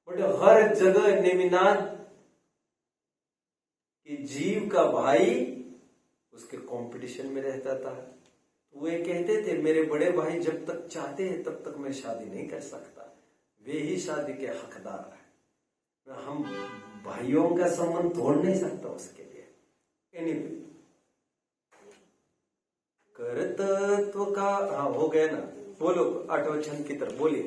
बट हर जगह नेमिनाथ के जीव का भाई उसके कंपटीशन में रहता था। वो ये कहते थे, मेरे बड़े भाई जब तक चाहते हैं तब तक मैं शादी नहीं कर सकता, वे ही शादी के हकदार है। हम भाइयों का संबंध तोड़ नहीं सकता उसके लिए। एनीवे, कर्तृत्व का, हाँ हो गया ना, बोलो 8वें छंद की तरफ बोलिए।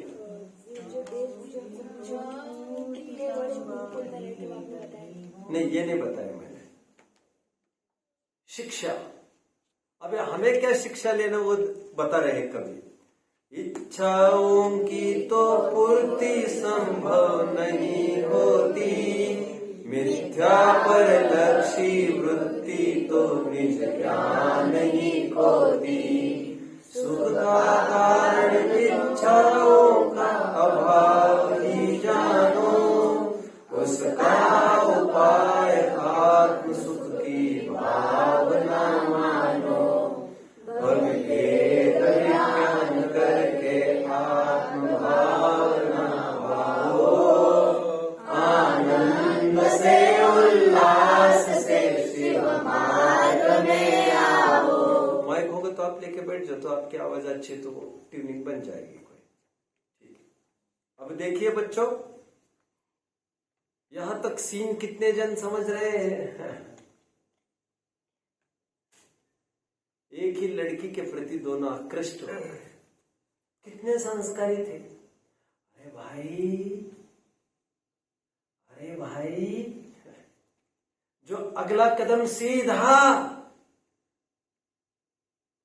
नहीं, ये नहीं बताया मैंने। शिक्षा, अबे हमें क्या शिक्षा लेना वो बता रहे कवि। इच्छाओं की तो पूर्ति संभव नहीं होती, मिथ्या पर लक्षी वृत्ति तो निज ज्ञान ही खोती। सुख का कारण इच्छाओं का अभाव ही जानो, उसका उपाय आत्म सुख की भावना मानो। भगवेद विज्ञान करके आत्म भावना भावो, आनंद लेके बैठ जाओ तो आपकी आवाज अच्छी तो ट्यूनिंग बन जाएगी कोई। ठीक है, अब देखिए बच्चों, यहां तक सीन कितने जन समझ रहे हैं? एक ही लड़की के प्रति दोनों आकृष्ट हो गए। कितने संस्कारी थे। अरे भाई, जो अगला कदम सीधा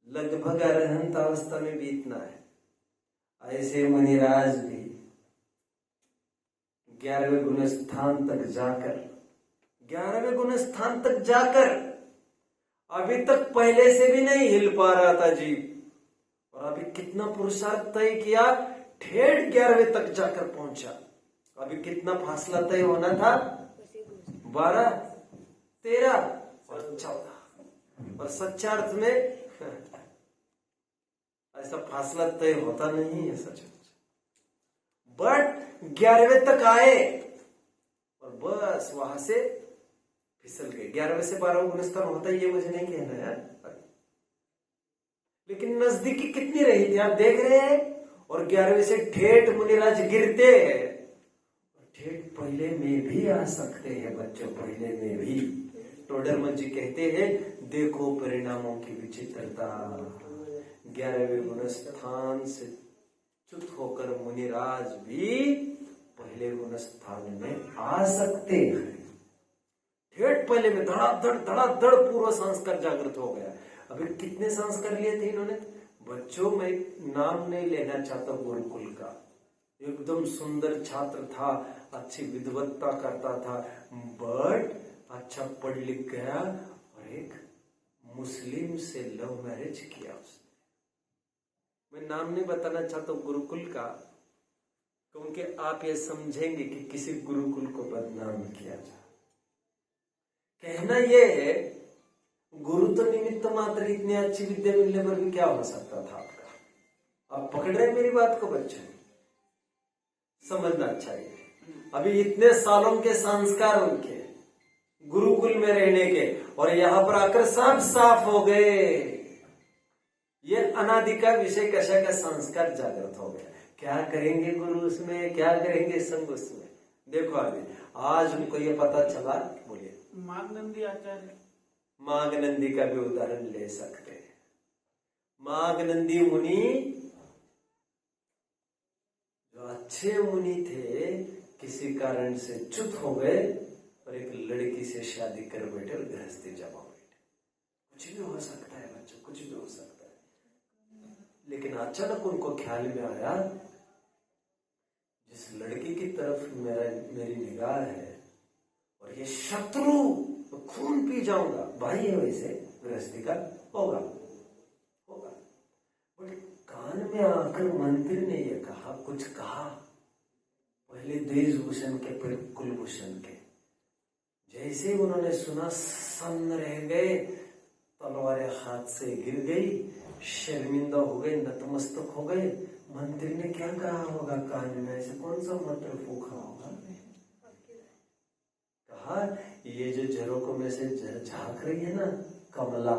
लगभग अरहंत अवस्था में बीतना है, ऐसे मुनिराज भी 11वें गुण स्थान तक जाकर अभी तक पहले से भी नहीं हिल पा रहा था जी। और अभी कितना पुरुषार्थ तय किया, ठेठ 11वें तक जाकर पहुंचा। अभी कितना फासला तय होना था? 12, 13 और 14। और सच्चा अर्थ में ऐसा फासला तय होता नहीं है सच। बट 11वें तक आए और बस वहां से फिसल गए। 11वें से 12वें गुण स्थान होता है ये मुझे नहीं कहना है यार, लेकिन नजदीकी कितनी रही थी आप देख रहे हैं। और 11वें से ठेठ मुनिराज गिरते हैं। ठेठ पहले में भी आ सकते हैं बच्चों, पहले में भी। टोडरमल जी कहते हैं, देखो परिणामों की विचित्रता। 11वें गुण स्थान से च्युत होकर मुनिराज भी पहले गुण स्थान में आ सकते हैं। ठेठ पहले में धड़ाधड़ पूर्व संस्कार जागृत हो गया। अभी कितने संस्कार लिए थे इन्होंने? बच्चों, मैं नाम नहीं लेना चाहता गुरुकुल का, एकदम सुंदर छात्र था, अच्छी विद्वत्ता करता था, बट अच्छा पढ़ लिख गया और एक मुस्लिम से लव मैरिज किया उसने। मैं नाम नहीं बताना चाहता गुरुकुल का, क्योंकि आप ये समझेंगे कि किसी गुरुकुल को बदनाम किया जाए। कहना यह है, गुरु तो निमित्त मात्र, इतनी अच्छी विद्या मिलने पर भी क्या हो सकता था आपका। आप पकड़ रहे हैं मेरी बात को बच्चों? समझना चाहिए। अभी इतने सालों के संस्कार उनके गुरुकुल में रहने के, और यहां पर आकर सब साफ हो गए। ये अनादि का विषय कशा का संस्कार जागृत हो गया। क्या करेंगे गुरु उसमें, क्या करेंगे संघ उसमें? देखो अभी आज उनको ये पता चला। बोलिए। माघनंदी आचार्य, माघनंदी का भी उदाहरण ले सकते हैं। माघनंदी मुनि जो अच्छे मुनि थे, किसी कारण से च्युत हो गए और एक लड़की से शादी कर बैठे और गृहस्थी जमा बैठे। कुछ भी हो सकता है बच्चों, कुछ भी हो सकता है। लेकिन अचानक उनको ख्याल में आया, जिस लड़की की तरफ मेरी निगाह है और ये शत्रु, तो खून पी जाऊंगा। भाई है वैसे गृहस्थी का, होगा। बट कान में आकर मंत्री ने ये कहा, कुछ कहा, पहले देशभूषण के फिर कुलभूषण के। जैसे उन्होंने सुना, सन्न रह गए, तलवारें हाथ से गिर गई, शर्मिंदा हो गए, नतमस्तक हो गए। मंत्री ने क्या कहा होगा कान में? ऐसे कौन सा मंत्र फूका होगा? कहा, ये जो झरोकों में से झांक रही है ना कमला,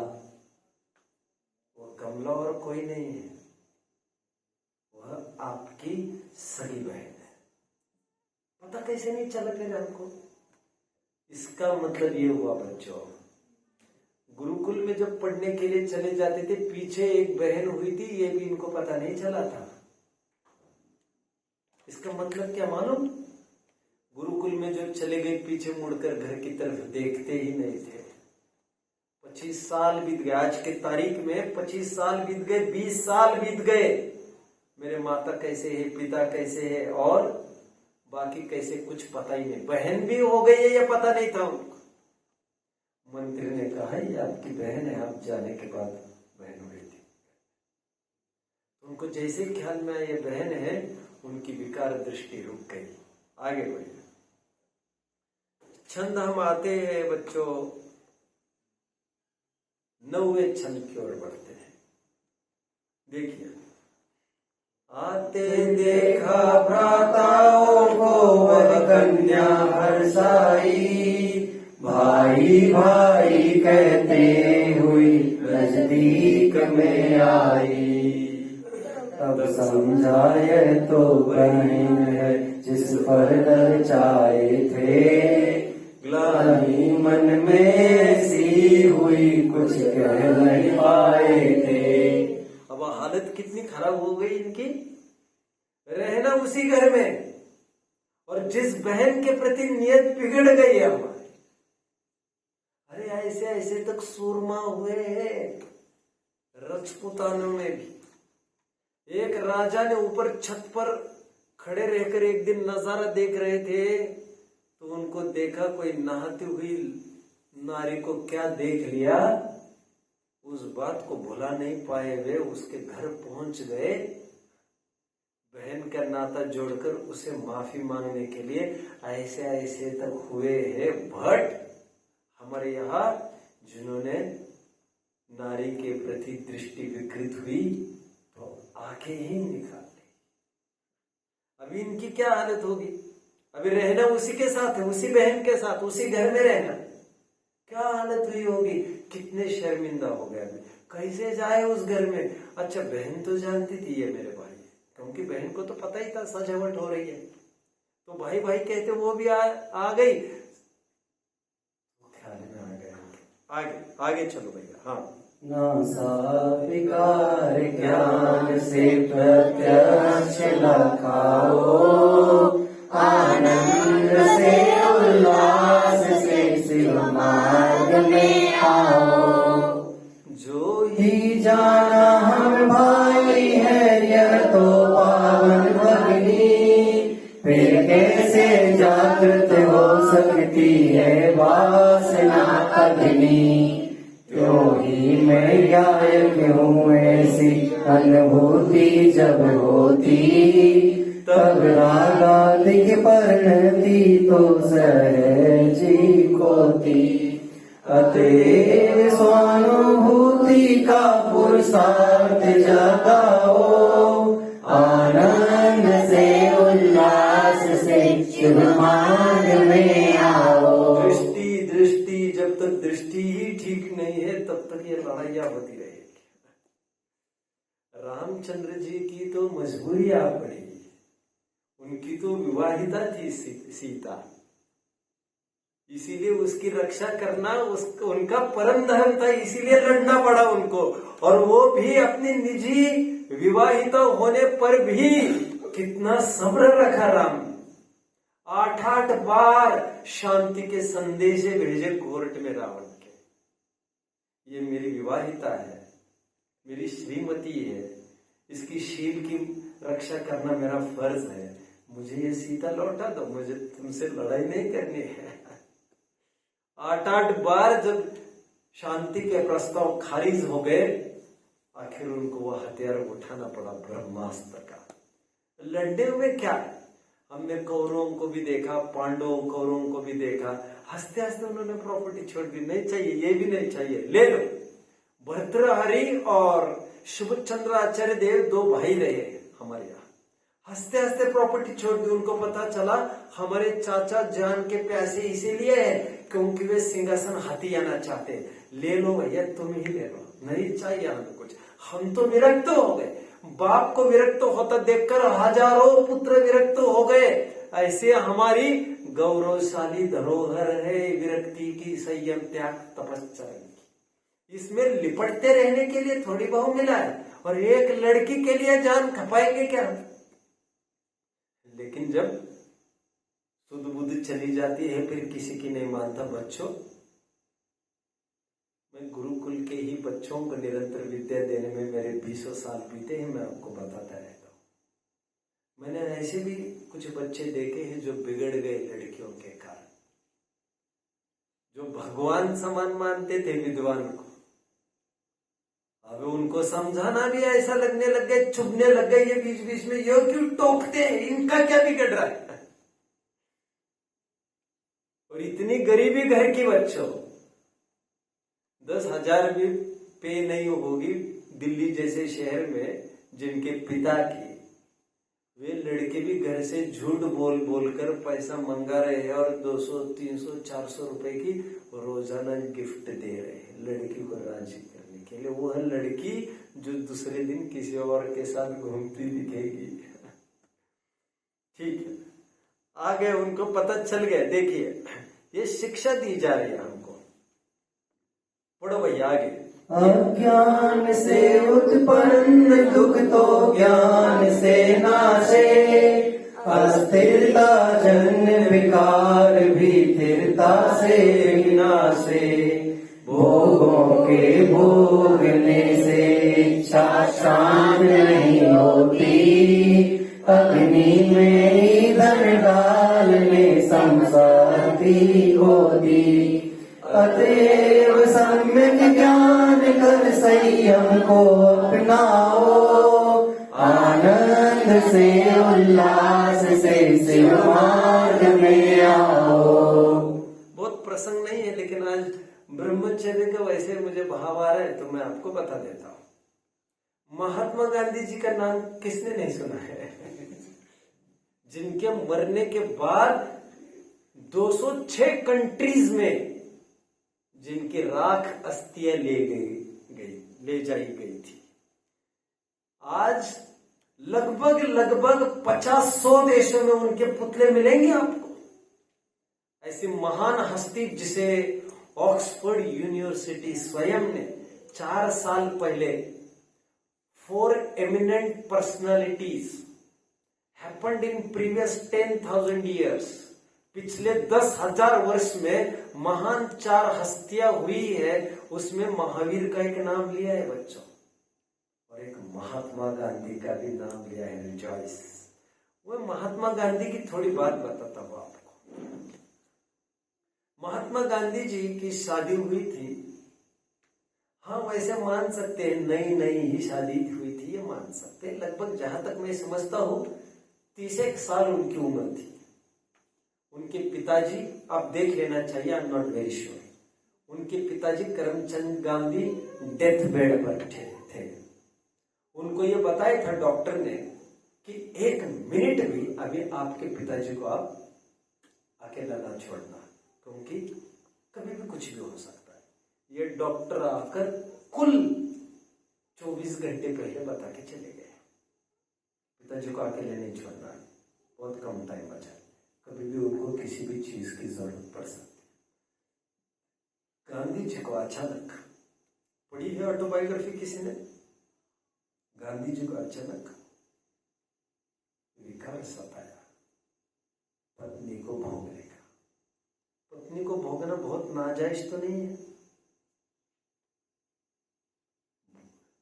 वो कमला और कोई नहीं है, वह आपकी सगी बहन है। पता कैसे नहीं चला फिर हमको? इसका मतलब ये हुआ बच्चों, गुरुकुल में जब पढ़ने के लिए चले जाते थे, पीछे एक बहन हुई थी, ये भी इनको पता नहीं चला था। इसका मतलब क्या मालूम? गुरुकुल में जो चले गए, पीछे मुड़कर घर की तरफ देखते ही नहीं थे। 25 साल बीत गए, आज के तारीख में 25 साल बीत गए, 20 साल बीत गए। मेरे माता कैसे है, पिता कैसे है, और बाकी कैसे, कुछ पता ही नहीं। बहन भी हो गई है, ये पता नहीं था उनको। मंत्री ने कहा, ये आपकी बहन है, आप जाने के बाद बहन हुई थी। उनको जैसे ख्याल में आया ये बहन है, उनकी विकार दृष्टि रुक गई। आगे बढ़े छंद हम आते हैं बच्चों, 9वें छंद की ओर बढ़ते हैं। देखिए, आते देखा भ्राताओं को वर कन्या हर्षाई, भाई भाई कहते हुई नजदीक में आई। तब समझाए तो बहन है जिस पर ललचाए थे, ग्लानि मन में सी हुई कुछ कह नहीं पाए थे। अब हालत कितनी खराब हो गई इनकी, रहना उसी घर में, और जिस बहन के प्रति नियत बिगड़ गई है हमारी। अरे ऐसे ऐसे तक सूरमा हुए हैं राजपूतानों में भी। एक राजा ने ऊपर छत पर खड़े रहकर एक दिन नजारा देख रहे थे, तो उनको देखा कोई नहाती हुई नारी को क्या देख लिया, उस बात को भुला नहीं पाए वे उसके घर पहुंच गए, बहन का नाता जोड़कर उसे माफी मांगने के लिए। ऐसे ऐसे तक हुए हैं भट्ट हमारे यहाँ, जिन्होंने नारी के प्रति दृष्टि विकृत हुई तो आंखें ही निकाल ली। अभी इनकी क्या हालत होगी, अभी रहना उसी के साथ है, उसी बहन के साथ, उसी घर में रहना, क्या हालत हुई होगी, कितने शर्मिंदा हो गए। अभी कैसे जाए उस घर में। अच्छा बहन तो जानती थी ये मेरे भाई, क्योंकि बहन को तो पता ही था सजावट हो रही है, तो भाई भाई कहते वो भी आ गई, ख्याल में आ गए। आगे आगे चलो भैया। हाँ, नासा विकार ज्ञान से प्रत्यक्ष लखाओ, आनंद से उल्लास से शिव मार्ग में आओ। जो ही जाना हम भाई है यह तो पावन भगनी, फिर कैसे जागृत हो सकती है वासना अग्नि। क्यों ही मैं गायक हूँ ऐसी अनुभूति जब होती, तब रागादिक परिणति तो सहजी होती। अतएव स्वानुभूति का पुरुषार्थ जगाओ, आनंद से उल्लास से शिव मार्ग में आओ। दृष्टि जब तक दृष्टि ही ठीक नहीं है तब तक ये लड़ाइयां होती रहेगी। रामचंद्र जी की तो मजबूरी आ पड़ी, उनकी तो विवाहिता थी सीता, इसीलिए उसकी रक्षा करना उनका परम धर्म था, इसीलिए लड़ना पड़ा उनको। और वो भी अपनी निजी विवाहिता होने पर भी कितना सब्र रखा राम। 8-8 बार शांति के संदेश भेजे कोर्ट में रावण के, ये मेरी विवाहिता है, मेरी श्रीमती है, इसकी शील की रक्षा करना मेरा फर्ज है, मुझे ये सीता लौटा दो, मुझे तुमसे लड़ाई नहीं करनी है। 8-8 बार जब शांति के प्रस्ताव खारिज हो गए, आखिर उनको वह हथियार उठाना पड़ा, ब्रह्मास्त्र का। लड़ने में क्या है, हमने कौरवों को भी देखा, पांडवों कौरवों को भी देखा, हंसते हंसते उन्होंने प्रॉपर्टी छोड़ दी, नहीं चाहिए, ये भी नहीं चाहिए, ले लो। भर्तृहरि और शुभचंद्राचार्य देव 2 भाई रहे हमारे यहाँ, हंसते हंसते प्रॉपर्टी छोड़ दी। उनको पता चला हमारे चाचा जान के प्यासे इसीलिए है क्योंकि वे सिंहासन हाथी आना चाहते, ले लो भैया, तुम ही ले लो, नहीं चाहिए हमें कुछ। हम तो विरक्त हो गए, बाप को विरक्त होता देखकर हजारों पुत्र विरक्त हो गए। ऐसे हमारी गौरवशाली धरोहर है विरक्ति की, संयम त्याग तपस्या की। इसमें लिपटते रहने के लिए थोड़ी बहु मिला है, और एक लड़की के लिए जान खपाएंगे क्या। लेकिन जब सुध बुद्ध चली जाती है फिर किसी की नहीं मानता। बच्चों, मैं गुरुकुल के ही बच्चों को निरंतर विद्या देने में मेरे 20 साल बीते हैं, मैं आपको बताता रहता हूँ। मैंने ऐसे भी कुछ बच्चे देखे हैं जो बिगड़ गए लड़कियों के कारण, जो भगवान समान मानते थे विद्वान को, अब उनको समझाना भी ऐसा लगने लग गए, चुभने लग गए, ये बीच बीच में ये क्यों टोकते हैं, इनका क्या बिगड़ रहा है। और इतनी गरीबी घर की बच्चों, 10,000 भी पे नहीं होगी दिल्ली जैसे शहर में, जिनके पिता की, वे लड़के भी घर से झूठ बोल बोलकर पैसा मंगा रहे हैं और 200, 300, 400 रुपए की रोजाना गिफ्ट दे रहे हैं लड़की को राजी करने के लिए। के लिए वह लड़की जो दूसरे दिन किसी और के साथ घूमती दिखेगी। ठीक है, आगे उनको पता चल गया। देखिए ये शिक्षा दी जा रही है हमको। पढ़ो भैया आगे। अज्ञान से उत्पन्न दुख तो ज्ञान से नाशे, अस्थिरता जन्य विकार भी स्थिरता से विनाशे, भोगों के भोगने से इच्छा शांत नहीं होती, अग्नि में ईंधन डालने संसारी होती, अतएव सम्यक ज्ञान कर संयम को अपनाओ, आनंद से उल्लास से शिव मार्ग में आओ। बहुत प्रसंग नहीं है, लेकिन आज ब्रह्मचर्य का वैसे मुझे भाव आ रहा है तो मैं आपको बता देता हूँ। महात्मा गांधी जी का नाम किसने नहीं सुना है? जिनके मरने के बाद 206 कंट्रीज में जिनकी राख अस्थियां ले जाई गई थी। आज लगभग 50-100 देशों में उनके पुतले मिलेंगे आपको। ऐसी महान हस्ती जिसे ऑक्सफोर्ड यूनिवर्सिटी स्वयं ने 4 साल पहले 4 eminent personalities happened in previous 10,000 years, पिछले 10,000 वर्ष में महान 4 हस्तियां हुई है, उसमें महावीर का एक नाम लिया है बच्चों, और एक महात्मा गांधी का भी नाम लिया है, रिजॉइस। वो महात्मा गांधी की थोड़ी बात बताता हूं आपको। महात्मा गांधी जी की शादी हुई थी, हाँ वैसे मान सकते हैं नई ही शादी हुई थी, ये मान सकते हैं। लगभग जहां तक मैं समझता हूं 30 साल उनकी उम्र थी। उनके पिताजी, आप देख लेना चाहिए, I am not very sure, उनके पिताजी करमचंद गांधी डेथ बेड पर थे। उनको ये बताया था डॉक्टर ने कि 1 मिनट भी अभी आपके पिताजी को आप अकेला ना छोड़ना, क्योंकि कभी भी कुछ भी हो सकता है। ये डॉक्टर आकर कुल 24 घंटे पहले बता के चले गए, पिताजी को अकेले नहीं छोड़ना है, बहुत कम टाइम बचा, कभी भी उनको किसी भी चीज की जरूरत पड़ सकती। गांधी जी को अचानक, पढ़ी है ऑटोबायोग्राफी किसी ने? गांधी जी को अचानक विकार सताया पत्नी को भोगने का। पत्नी को भोगना बहुत नाजायज तो नहीं है,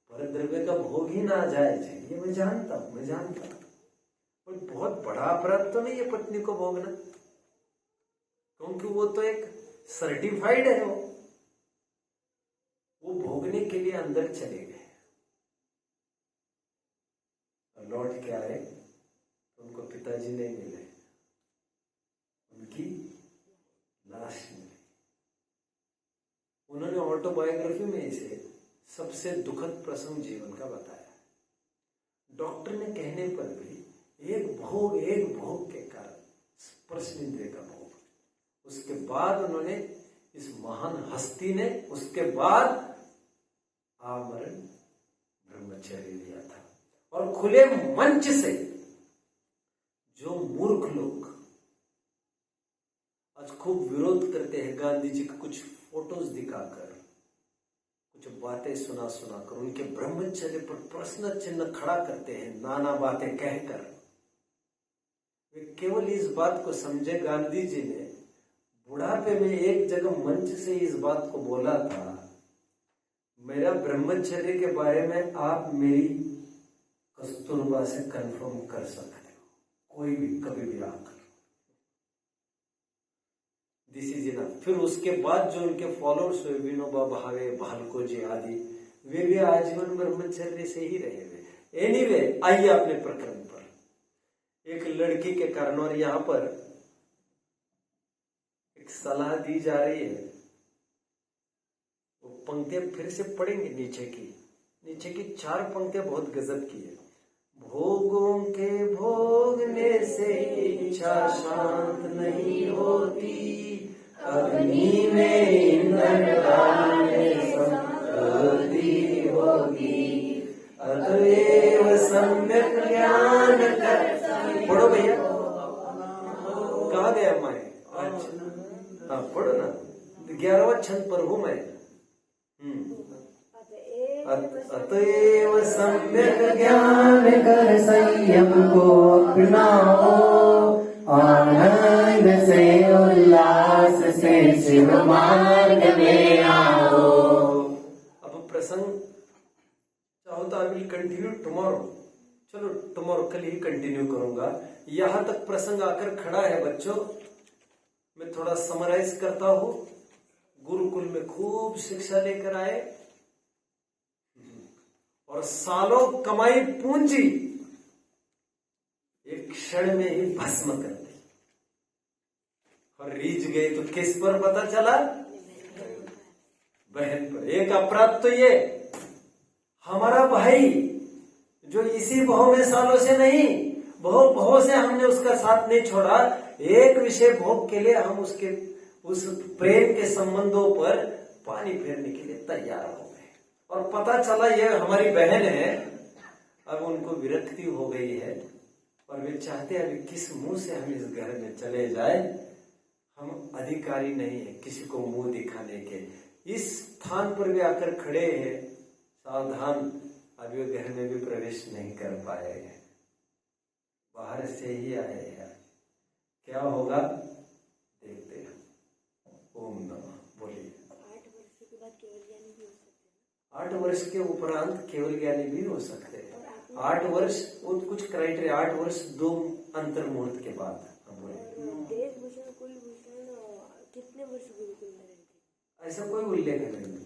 परद्रव्य का भोग ही नाजायज है, ये मैं जानता हूं, और बहुत बड़ा अपराध तो नहीं है पत्नी को भोगना, क्योंकि वो तो एक सर्टिफाइड है। वो भोगने के लिए अंदर चले गए, लौट के आए तो उनको पिताजी नहीं मिले, उनकी लाश मिली। उन्होंने ऑटोबायोग्राफी में इसे सबसे दुखद प्रसंग जीवन का बताया। डॉक्टर ने कहने पर भी एक भोग के कारण, स्पर्शेंद्रिय का भोग, उसके बाद उन्होंने, इस महान हस्ती ने उसके बाद आमरण ब्रह्मचर्य लिया था। और खुले मंच से जो मूर्ख लोग आज खूब विरोध करते हैं गांधी जी के कुछ फोटोज दिखाकर, कुछ बातें सुनाकर उनके ब्रह्मचर्य पर प्रश्न चिन्ह खड़ा करते हैं, नाना बातें कहकर, वे केवल इस बात को समझे, गांधी जी ने बुढ़ापे में एक जगह मंच से इस बात को बोला था, मेरा ब्रह्मचर्य के बारे में आप मेरी कस्तूरबा से कंफर्म कर सकते हो, कोई भी कभी भी आकर, दिस इज इनफ। फिर उसके बाद जो उनके फॉलोअर्स हुए, विनोबा भावे, भालकोजी आदि, वे भी आजीवन ब्रह्मचर्य से ही रहे हुए। एनीवे, आइए अपने प्रकरण पर। एक लड़की के कारण, और यहां पर एक सलाह दी जा रही है, वो पंक्तियां फिर से पढ़ेंगे। नीचे की 4 पंक्तियां बहुत गजब की है। भोगों के भोगने से इच्छा शांत नहीं होती, अग्नि में ईंधन डालने संपत्ति अतएव सम्यक ज्ञान कर। पढ़ो भैया, कहा गया मैं? अच्छा हाँ पढ़ो ना, 11वां छंद पर हूं मैं। अतएव सम्यक ज्ञान कर संयम को अपनाओ, आनंद से उल्लास से शिव मार्ग में आओ। अब प्रसंग चाहो तो आई विल कंटिन्यू टुमारो। चलो टुमारो, कल ही कंटिन्यू करूंगा। यहां तक प्रसंग आकर खड़ा है बच्चों। मैं थोड़ा समराइज करता हूं। गुरुकुल में खूब शिक्षा लेकर आए और सालों कमाई पूंजी एक क्षण में ही भस्म कर दी और रीझ गई। तो किस पर पता चला? बहन पर। एक अपराध तो ये, हमारा भाई जो इसी भव में सालों से नहीं, भव से हमने उसका साथ नहीं छोड़ा, एक विषय भोग के लिए हम उसके उस प्रेम के संबंधों पर पानी फेरने के लिए तैयार हो गए। और पता चला ये हमारी बहन है। अब उनको विरक्ति हो गई है और वे चाहते हैं अभी किस मुंह से हम इस घर में चले जाए। हम अधिकारी नहीं है किसी को मुंह दिखाने के। इस स्थान पर वे आकर खड़े हैं, सावधान। अभी वे घर में भी प्रवेश नहीं कर पाए हैं, बाहर से ही आए हैं। क्या होगा देखते हैं। ओम नमः। बोलिए। 8 वर्ष के बाद केवल ज्ञानी भी हो सकते हैं। 8 वर्ष के उपरांत केवल ज्ञानी भी हो सकते हैं। 8 वर्ष वो कुछ क्राइटेरिया, 8 वर्ष 2 अंतर मुहूर्त के बाद। देश भूषण कुलभूषण कितने वर्ष गुरुकुल में रहते? ऐसा कोई उल्लेख नहीं।